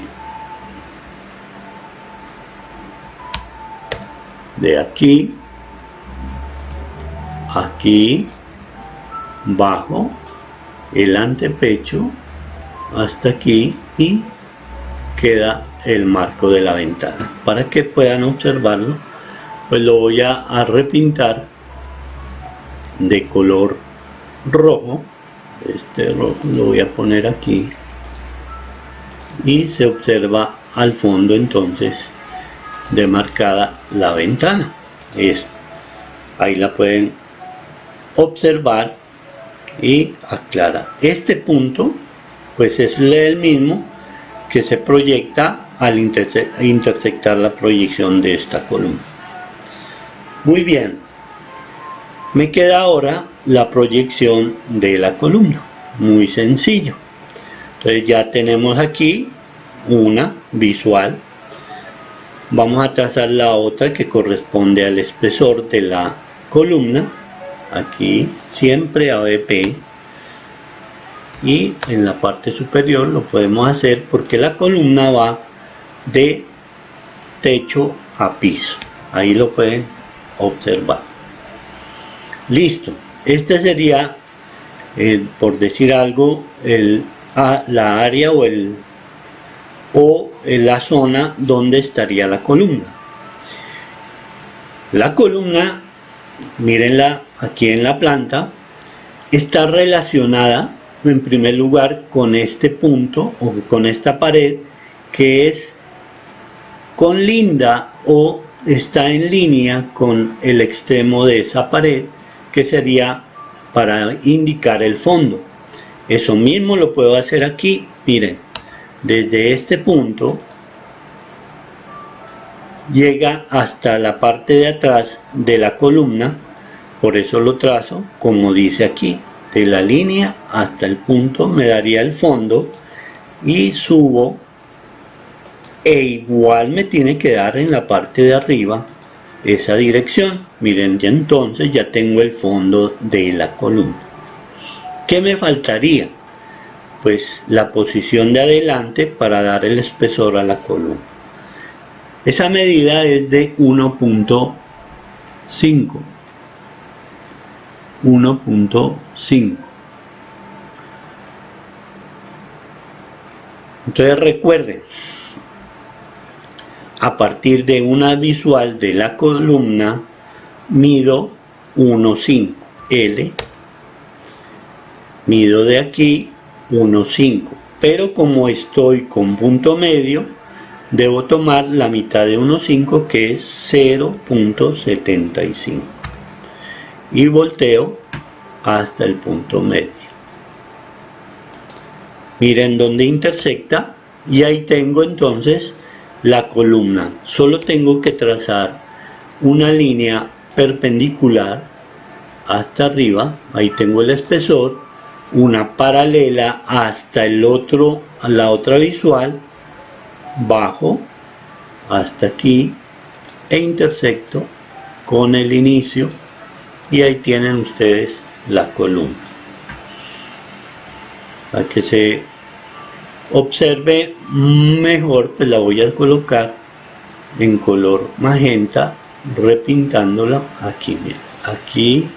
de aquí, aquí, bajo el antepecho, hasta aquí, y queda el marco de la ventana. Para que puedan observarlo, pues lo voy a repintar de color rojo. Este rojo lo voy a poner aquí y se observa al fondo entonces demarcada la ventana. Ahí la pueden observar y aclarar. Este punto pues es el mismo que se proyecta al intersectar la proyección de esta columna. Muy bien, me queda ahora la proyección de la columna. Muy sencillo. Entonces ya tenemos aquí una visual. Vamos a trazar la otra que corresponde al espesor de la columna. Aquí siempre ABP. Y en la parte superior lo podemos hacer porque la columna va de techo a piso. Ahí lo pueden observar. Listo. Este sería, por decir algo, la área o la zona donde estaría la columna. La columna, mírenla aquí en la planta, está relacionada en primer lugar con este punto o con esta pared que es conlinda o está en línea con el extremo de esa pared, que sería para indicar el fondo. Eso mismo lo puedo hacer aquí. Miren, desde este punto llega hasta la parte de atrás de la columna, por eso lo trazo como dice aquí, de la línea hasta el punto me daría el fondo y subo e igual me tiene que dar en la parte de arriba esa dirección. Miren, ya entonces ya tengo el fondo de la columna. ¿Qué me faltaría? Pues la posición de adelante para dar el espesor a la columna. Esa medida es de 1.5. 1.5. Entonces recuerden, a partir de una visual de la columna mido 1.5 L, mido de aquí 1.5, pero como estoy con punto medio debo tomar la mitad de 1.5 que es 0.75 y volteo hasta el punto medio. Miren dónde intersecta y ahí tengo entonces la columna. Solo tengo que trazar una línea perpendicular hasta arriba, ahí tengo el espesor, una paralela hasta la otra visual, bajo hasta aquí e intersecto con el inicio y ahí tienen ustedes la columna. Para que se observe mejor, pues la voy a colocar en color magenta, repintándola aquí, miren, aquí,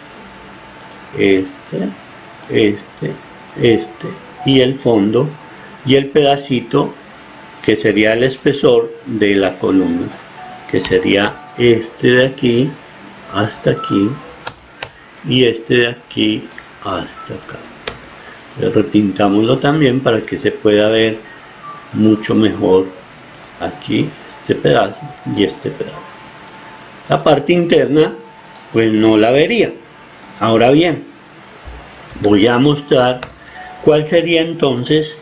este y el fondo y el pedacito que sería el espesor de la columna, que sería este de aquí hasta aquí y este de aquí hasta acá. Repintámoslo también para que se pueda ver mucho mejor aquí este pedazo y este pedazo. La parte interna pues no la vería. Ahora bien, voy a mostrar cuál sería entonces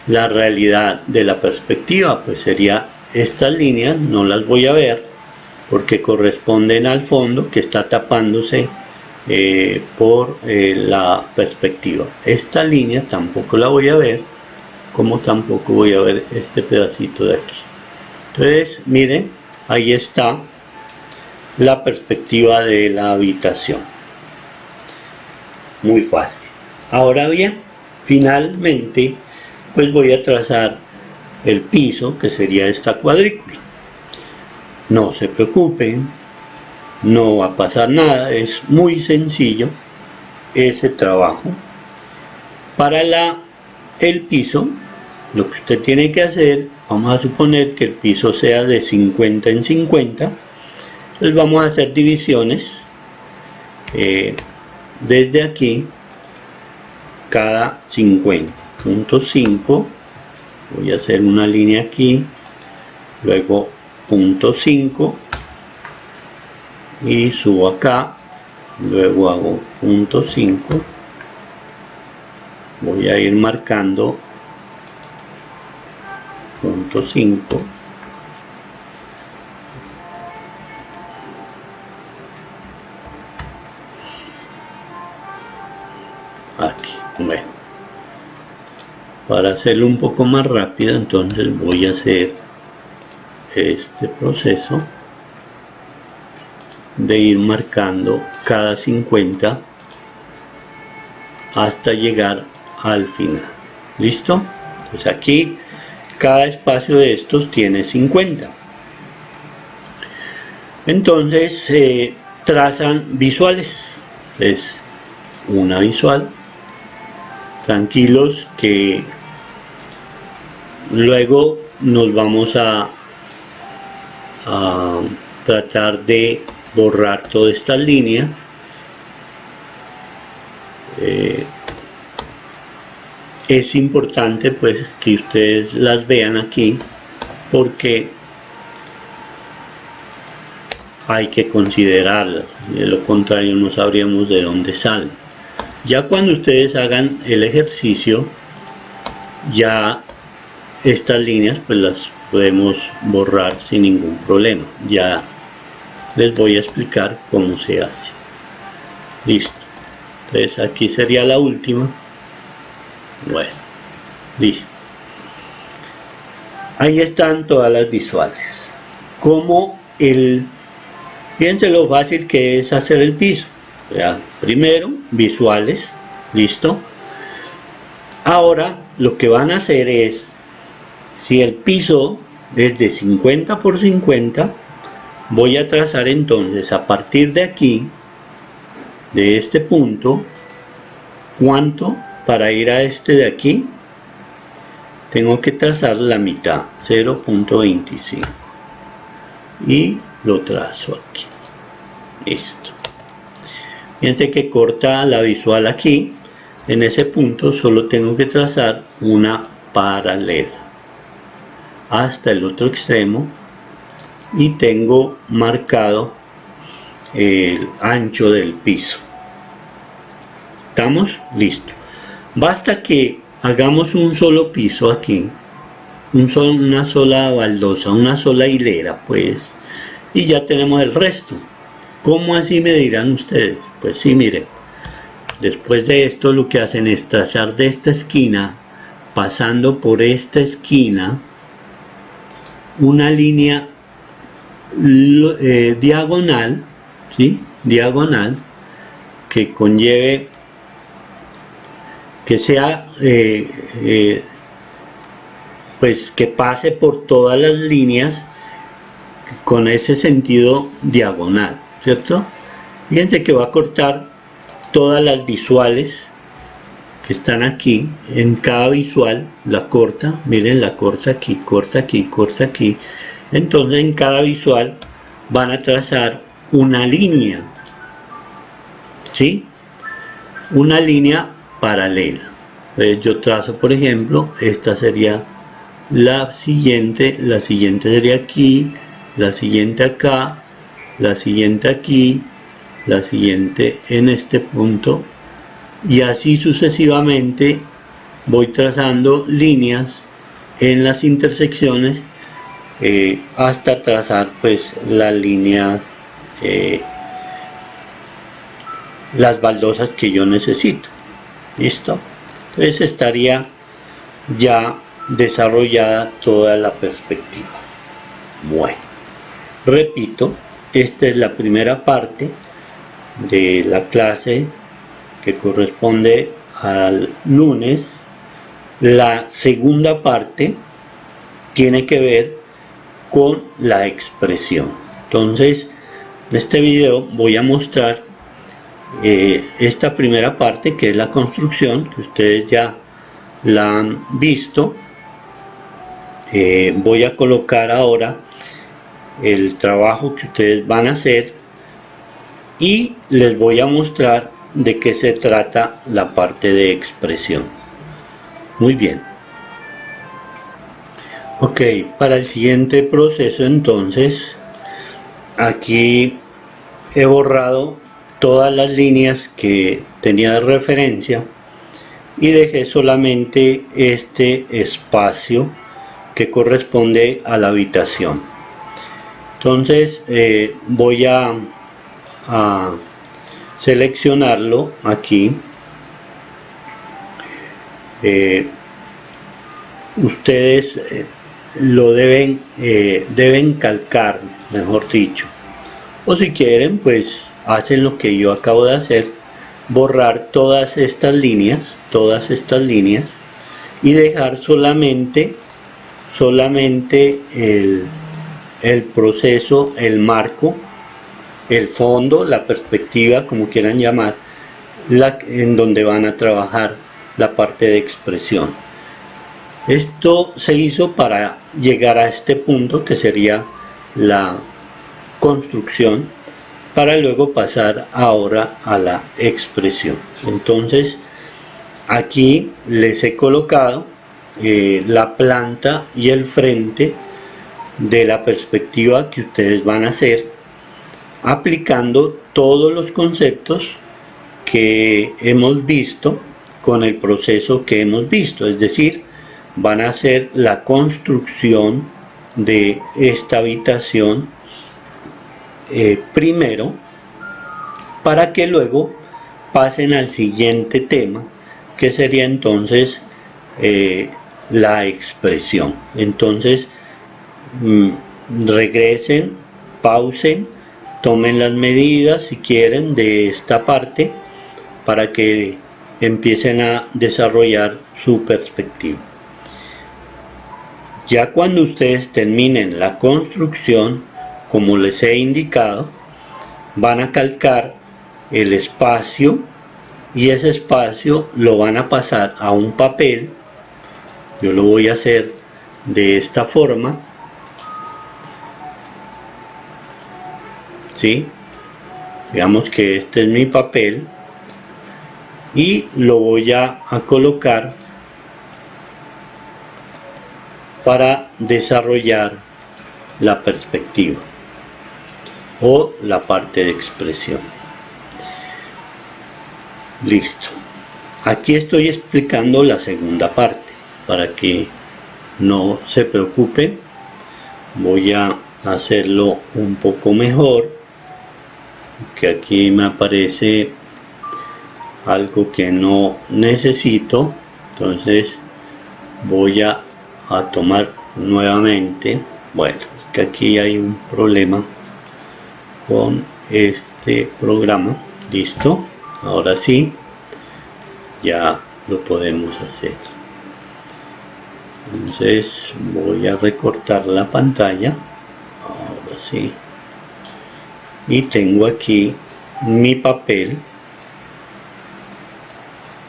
la realidad de la perspectiva. Pues sería estas líneas, no las voy a ver porque corresponden al fondo que está tapándose por la perspectiva. Esta línea tampoco la voy a ver, como tampoco voy a ver este pedacito de aquí. Entonces miren, ahí está la perspectiva de la habitación. Muy fácil. Ahora bien, finalmente pues voy a trazar el piso, que sería esta cuadrícula. No se preocupen, no va a pasar nada, es muy sencillo ese trabajo. Para el piso, lo que usted tiene que hacer, vamos a suponer que el piso sea de 50 en 50, entonces vamos a hacer divisiones desde aquí, cada 50.5, voy a hacer una línea aquí, luego 0.5 y subo acá, luego hago 0.5, voy a ir marcando 0.5, aquí. Bueno, para hacerlo un poco más rápido, entonces voy a hacer este proceso de ir marcando cada 50 hasta llegar al final. ¿Listo? Pues aquí cada espacio de estos tiene 50. Entonces trazan visuales. Es una visual. Tranquilos que luego nos vamos a tratar de borrar todas estas líneas. Es importante pues que ustedes las vean aquí porque hay que considerarlas, de lo contrario no sabríamos de dónde salen. Ya cuando ustedes hagan el ejercicio, ya estas líneas pues las podemos borrar sin ningún problema. Ya les voy a explicar cómo se hace. Listo. Entonces aquí sería la última. Bueno, listo. Ahí están todas las visuales. Fíjense lo fácil que es hacer el piso. Ya, primero, visuales. Listo. Ahora lo que van a hacer es, si el piso es de 50 por 50, voy a trazar entonces a partir de aquí, de este punto, ¿cuánto? Para ir a este de aquí, tengo que trazar la mitad, 0.25. Y lo trazo aquí. Listo. Fíjense que corta la visual aquí. En ese punto solo tengo que trazar una paralela hasta el otro extremo y tengo marcado el ancho del piso. ¿Estamos? Listo. Basta que hagamos un solo piso aquí, una sola baldosa, una sola hilera, pues, y ya tenemos el resto. ¿Cómo así me dirán ustedes? Pues sí, miren, después de esto lo que hacen es trazar de esta esquina, pasando por esta esquina, una línea diagonal, ¿sí? Diagonal, que conlleve, que sea, pues que pase por todas las líneas con ese sentido diagonal, ¿cierto? Fíjense que va a cortar todas las visuales que están aquí. En cada visual la corta, miren, la corta aquí, corta aquí, corta aquí. Entonces en cada visual van a trazar una línea, ¿sí? Una línea paralela. Entonces yo trazo, por ejemplo, esta sería la siguiente sería aquí, la siguiente acá, la siguiente aquí, la siguiente en este punto, y así sucesivamente voy trazando líneas en las intersecciones hasta trazar pues la línea, las baldosas que yo necesito. Listo. Entonces estaría ya desarrollada toda la perspectiva. Bueno, repito, esta es la primera parte de la clase que corresponde al lunes. La segunda parte tiene que ver con la expresión. Entonces, en este video voy a mostrar esta primera parte, que es la construcción, que ustedes ya la han visto. Voy a colocar ahora el trabajo que ustedes van a hacer y les voy a mostrar de qué se trata la parte de expresión. Muy bien. Ok, para el siguiente proceso entonces, aquí he borrado todas las líneas que tenía de referencia y dejé solamente este espacio que corresponde a la habitación. Entonces voy a seleccionarlo aquí. Ustedes lo deben calcar, mejor dicho, o si quieren pues hacen lo que yo acabo de hacer, borrar todas estas líneas y dejar solamente el proceso, el marco, el fondo, la perspectiva, como quieran llamar, en donde van a trabajar la parte de expresión. Esto se hizo para llegar a este punto que sería la construcción, para luego pasar ahora a la expresión. Entonces aquí les he colocado la planta y el frente de la perspectiva que ustedes van a hacer, aplicando todos los conceptos que hemos visto con el proceso que hemos visto, es decir, van a hacer la construcción de esta habitación primero, para que luego pasen al siguiente tema, que sería entonces la expresión. Entonces regresen, pausen, tomen las medidas si quieren de esta parte para que empiecen a desarrollar su perspectiva. Ya cuando ustedes terminen la construcción, como les he indicado, van a calcar el espacio y ese espacio lo van a pasar a un papel. Yo lo voy a hacer de esta forma, ¿sí? Digamos que este es mi papel y lo voy a colocar para desarrollar la perspectiva o la parte de expresión. Listo. Aquí estoy explicando la segunda parte para que no se preocupen. Voy a hacerlo un poco mejor, que aquí me aparece algo que no necesito. Entonces voy a tomar nuevamente. Bueno, es que aquí hay un problema con este programa. Listo, ahora sí ya lo podemos hacer. Entonces voy a recortar la pantalla, ahora sí, y tengo aquí mi papel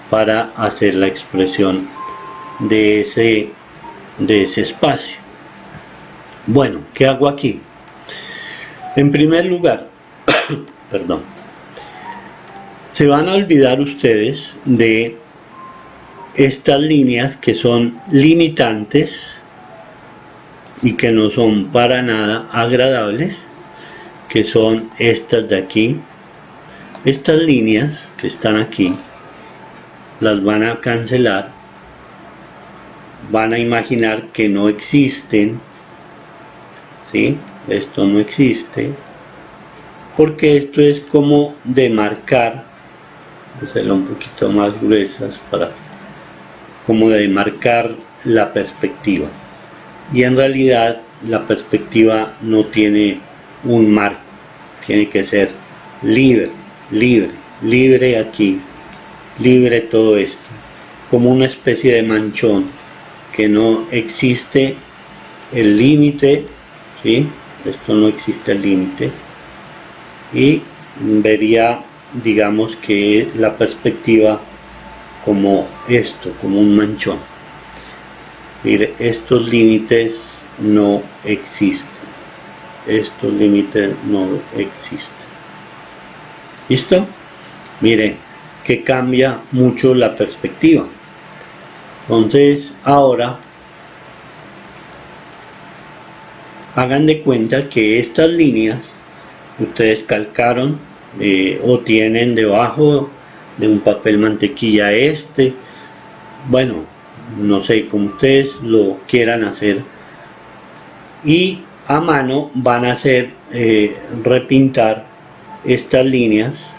para hacer la expresión de ese espacio. Bueno, ¿qué hago aquí? En primer lugar, perdón, se van a olvidar ustedes de estas líneas que son limitantes y que no son para nada agradables, que son estas de aquí. Estas líneas que están aquí las van a cancelar, van a imaginar que no existen, ¿sí? Esto no existe, porque esto es como demarcar, hacerlo un poquito más gruesas para como demarcar la perspectiva, y en realidad la perspectiva no tiene un marco, tiene que ser libre, libre, libre aquí, libre todo esto, como una especie de manchón, que no existe el límite, ¿sí? Esto no existe el límite, y vería, digamos que la perspectiva como esto, como un manchón. Mire, estos límites no existen, estos límites no existen. ¿Listo? Mire que cambia mucho la perspectiva. Entonces ahora hagan de cuenta que estas líneas ustedes calcaron o tienen debajo de un papel mantequilla bueno, no sé, como ustedes lo quieran hacer, y a mano van a hacer repintar estas líneas.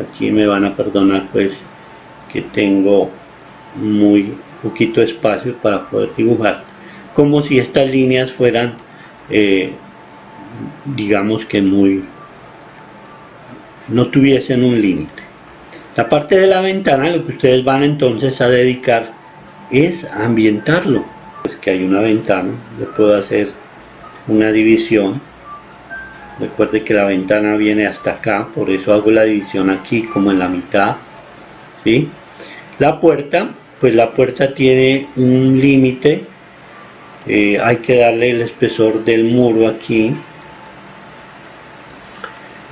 Aquí me van a perdonar pues que tengo muy poquito espacio para poder dibujar, como si estas líneas fueran digamos que no tuviesen un límite. La parte de la ventana, lo que ustedes van entonces a dedicar es a ambientarlo. Pues que hay una ventana, yo puedo hacer una división. Recuerde que la ventana viene hasta acá, por eso hago la división aquí como en la mitad, ¿sí? La puerta, pues la puerta tiene un límite, hay que darle el espesor del muro aquí,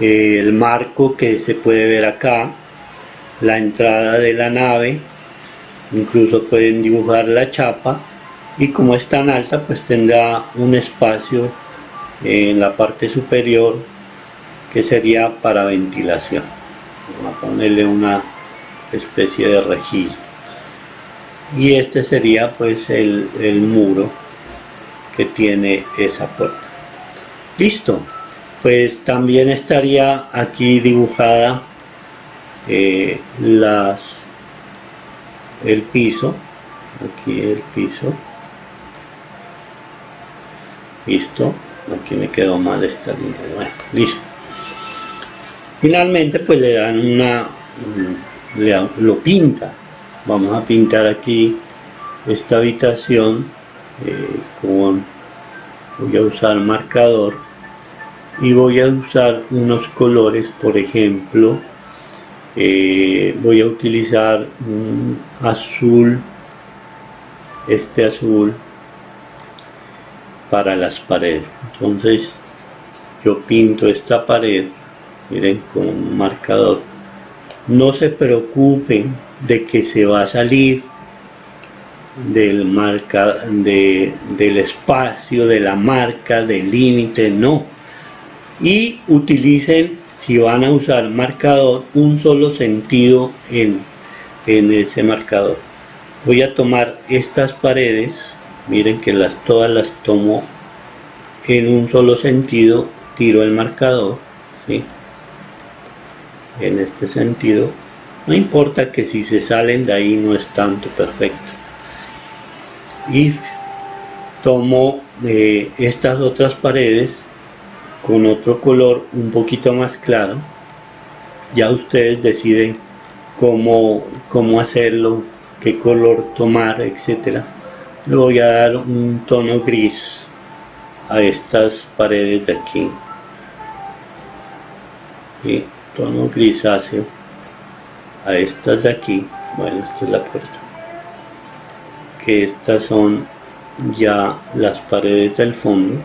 el marco que se puede ver acá, la entrada de la nave, incluso pueden dibujar la chapa, y como es tan alta pues tendrá un espacio en la parte superior que sería para ventilación. Vamos a ponerle una especie de rejilla, y este sería pues el muro que tiene esa puerta. Listo, pues también estaría aquí dibujada el piso, aquí el piso. Listo, aquí me quedó mal esta línea. Bueno, listo. Finalmente pues le dan lo pinta. Vamos a pintar aquí esta habitación voy a usar marcador y voy a usar unos colores. Por ejemplo, voy a utilizar un azul, este azul para las paredes. Entonces yo pinto esta pared, miren, con un marcador. No se preocupen de que se va a salir del espacio, de la marca, del límite, no. Y utilicen, si van a usar marcador, un solo sentido en ese marcador. Voy a tomar estas paredes, miren que todas las tomo en un solo sentido, tiro el marcador, ¿sí? En este sentido, no importa que si se salen de ahí no es tanto, perfecto. Y tomo estas otras paredes con otro color un poquito más claro. Ya ustedes deciden cómo hacerlo, qué color tomar, etcétera. Le voy a dar un tono gris a estas paredes de aquí, y tono grisáceo a estas de aquí. Bueno, esta es la puerta, que estas son ya las paredes del fondo.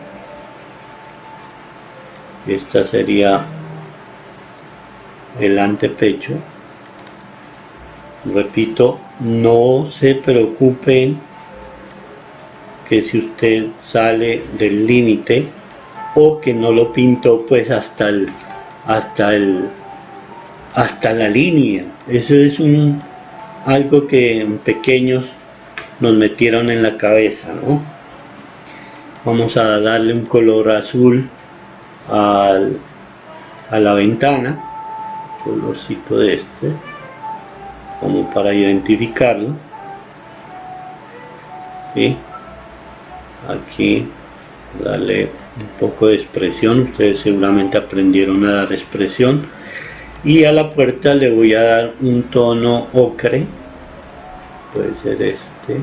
Esta sería el antepecho. Repito, no se preocupen que si usted sale del límite o que no lo pintó pues hasta la línea. Eso es algo que en pequeños nos metieron en la cabeza, ¿no? Vamos a darle un color azul a la ventana, colorcito de este, como para identificarlo, ¿sí? Aquí darle un poco de expresión. Ustedes seguramente aprendieron a dar expresión. Y a la puerta le voy a dar un tono ocre, puede ser este,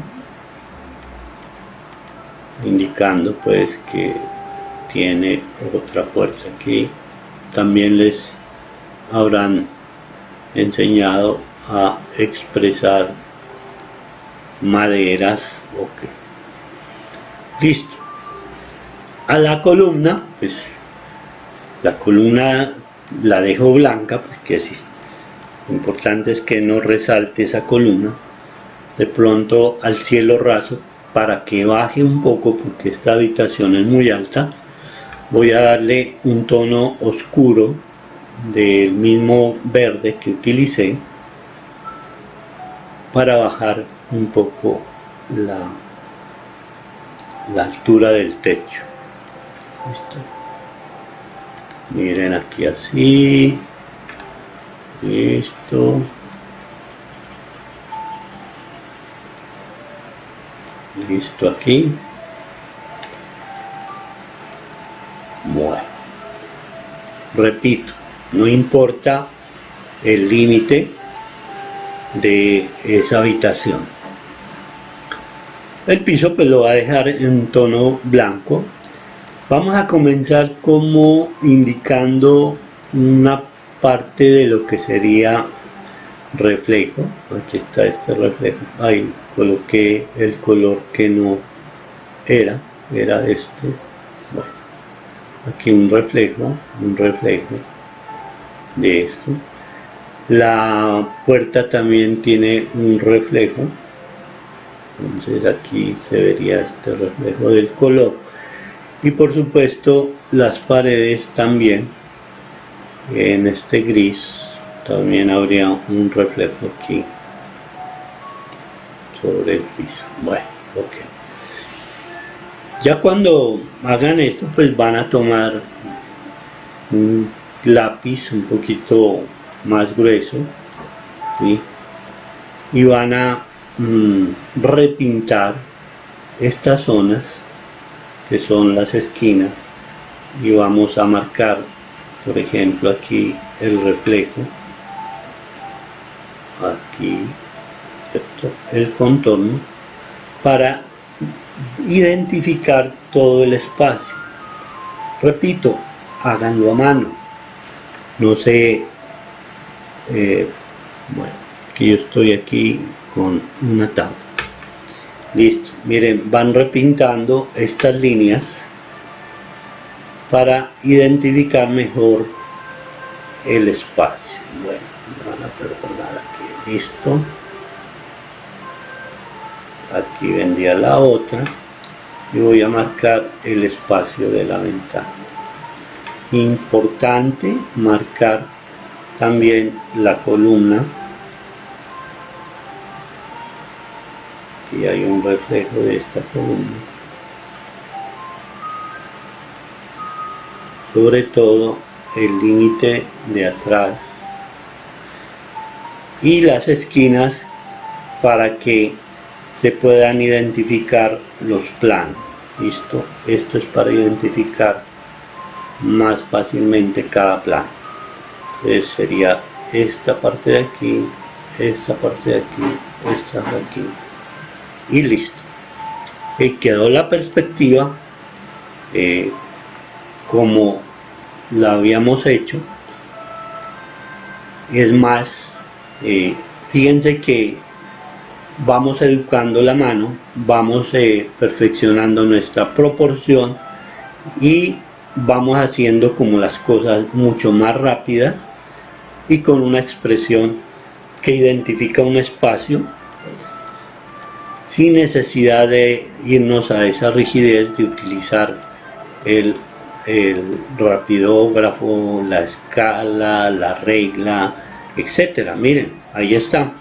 indicando pues que tiene otra puerta. Aquí también les habrán enseñado a expresar maderas. Ok, listo. A la columna, pues la columna la dejo blanca porque así lo importante es que no resalte esa columna. De pronto al cielo raso, para que baje un poco porque esta habitación es muy alta, voy a darle un tono oscuro del mismo verde que utilicé para bajar un poco la altura del techo. ¿Listo? Miren aquí así. Listo. Listo aquí. Bueno. Repito, no importa el límite de esa habitación. El piso pues lo va a dejar en tono blanco. Vamos a comenzar como indicando una parte de lo que sería reflejo. Aquí está este reflejo. Ahí coloqué el color que no era este. Bueno, aquí un reflejo de esto. La puerta también tiene un reflejo, entonces aquí se vería este reflejo del color. Y por supuesto las paredes también, en este gris también habría un reflejo aquí sobre el piso. Bueno, ok. Ya cuando hagan esto, pues van a tomar un lápiz un poquito más grueso, ¿sí? Y van a repintar estas zonas que son las esquinas, y vamos a marcar, por ejemplo, aquí el reflejo, aquí, ¿cierto?, el contorno, para identificar todo el espacio. Repito, háganlo a mano, no sé, bueno, que yo estoy aquí con una tabla. Listo, miren, van repintando estas líneas para identificar mejor el espacio. Bueno, me van a perdonar aquí, listo. Aquí vendría la otra y voy a marcar el espacio de la ventana. Importante marcar también la columna. Aquí hay un reflejo de esta columna. Sobre todo el límite de atrás y las esquinas para que se puedan identificar los planos. Listo, esto es para identificar más fácilmente cada plano. Entonces sería esta parte de aquí, esta parte de aquí, esta de aquí, y listo. Y quedó la perspectiva como la habíamos hecho. Es más, fíjense que vamos educando la mano, vamos perfeccionando nuestra proporción y vamos haciendo como las cosas mucho más rápidas y con una expresión que identifica un espacio sin necesidad de irnos a esa rigidez de utilizar el rapidógrafo, la escala, la regla, etcétera. Miren, ahí está.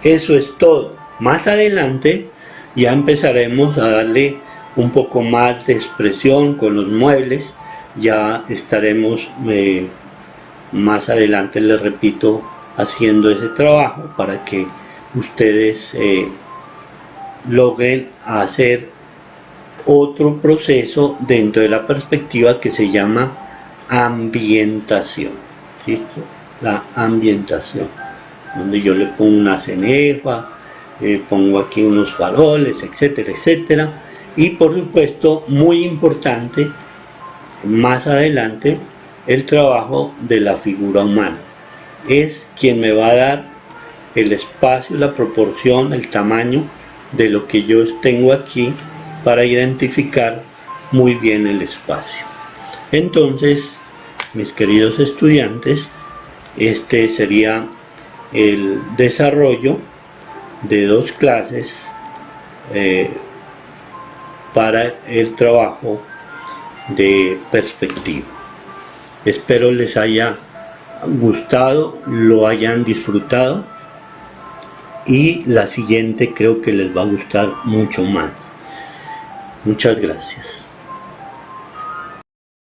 Eso es todo. Más adelante ya empezaremos a darle un poco más de expresión con los muebles. Ya estaremos más adelante, les repito, haciendo ese trabajo para que ustedes logren hacer otro proceso dentro de la perspectiva que se llama ambientación. ¿Listo? La ambientación, donde yo le pongo una cenefa, pongo aquí unos faroles, etcétera, etcétera. Y por supuesto, muy importante, más adelante, el trabajo de la figura humana. Es quien me va a dar el espacio, la proporción, el tamaño de lo que yo tengo aquí para identificar muy bien el espacio. Entonces, mis queridos estudiantes, este sería el desarrollo de dos clases para el trabajo de perspectiva. Espero les haya gustado, lo hayan disfrutado, y la siguiente creo que les va a gustar mucho más. Muchas gracias.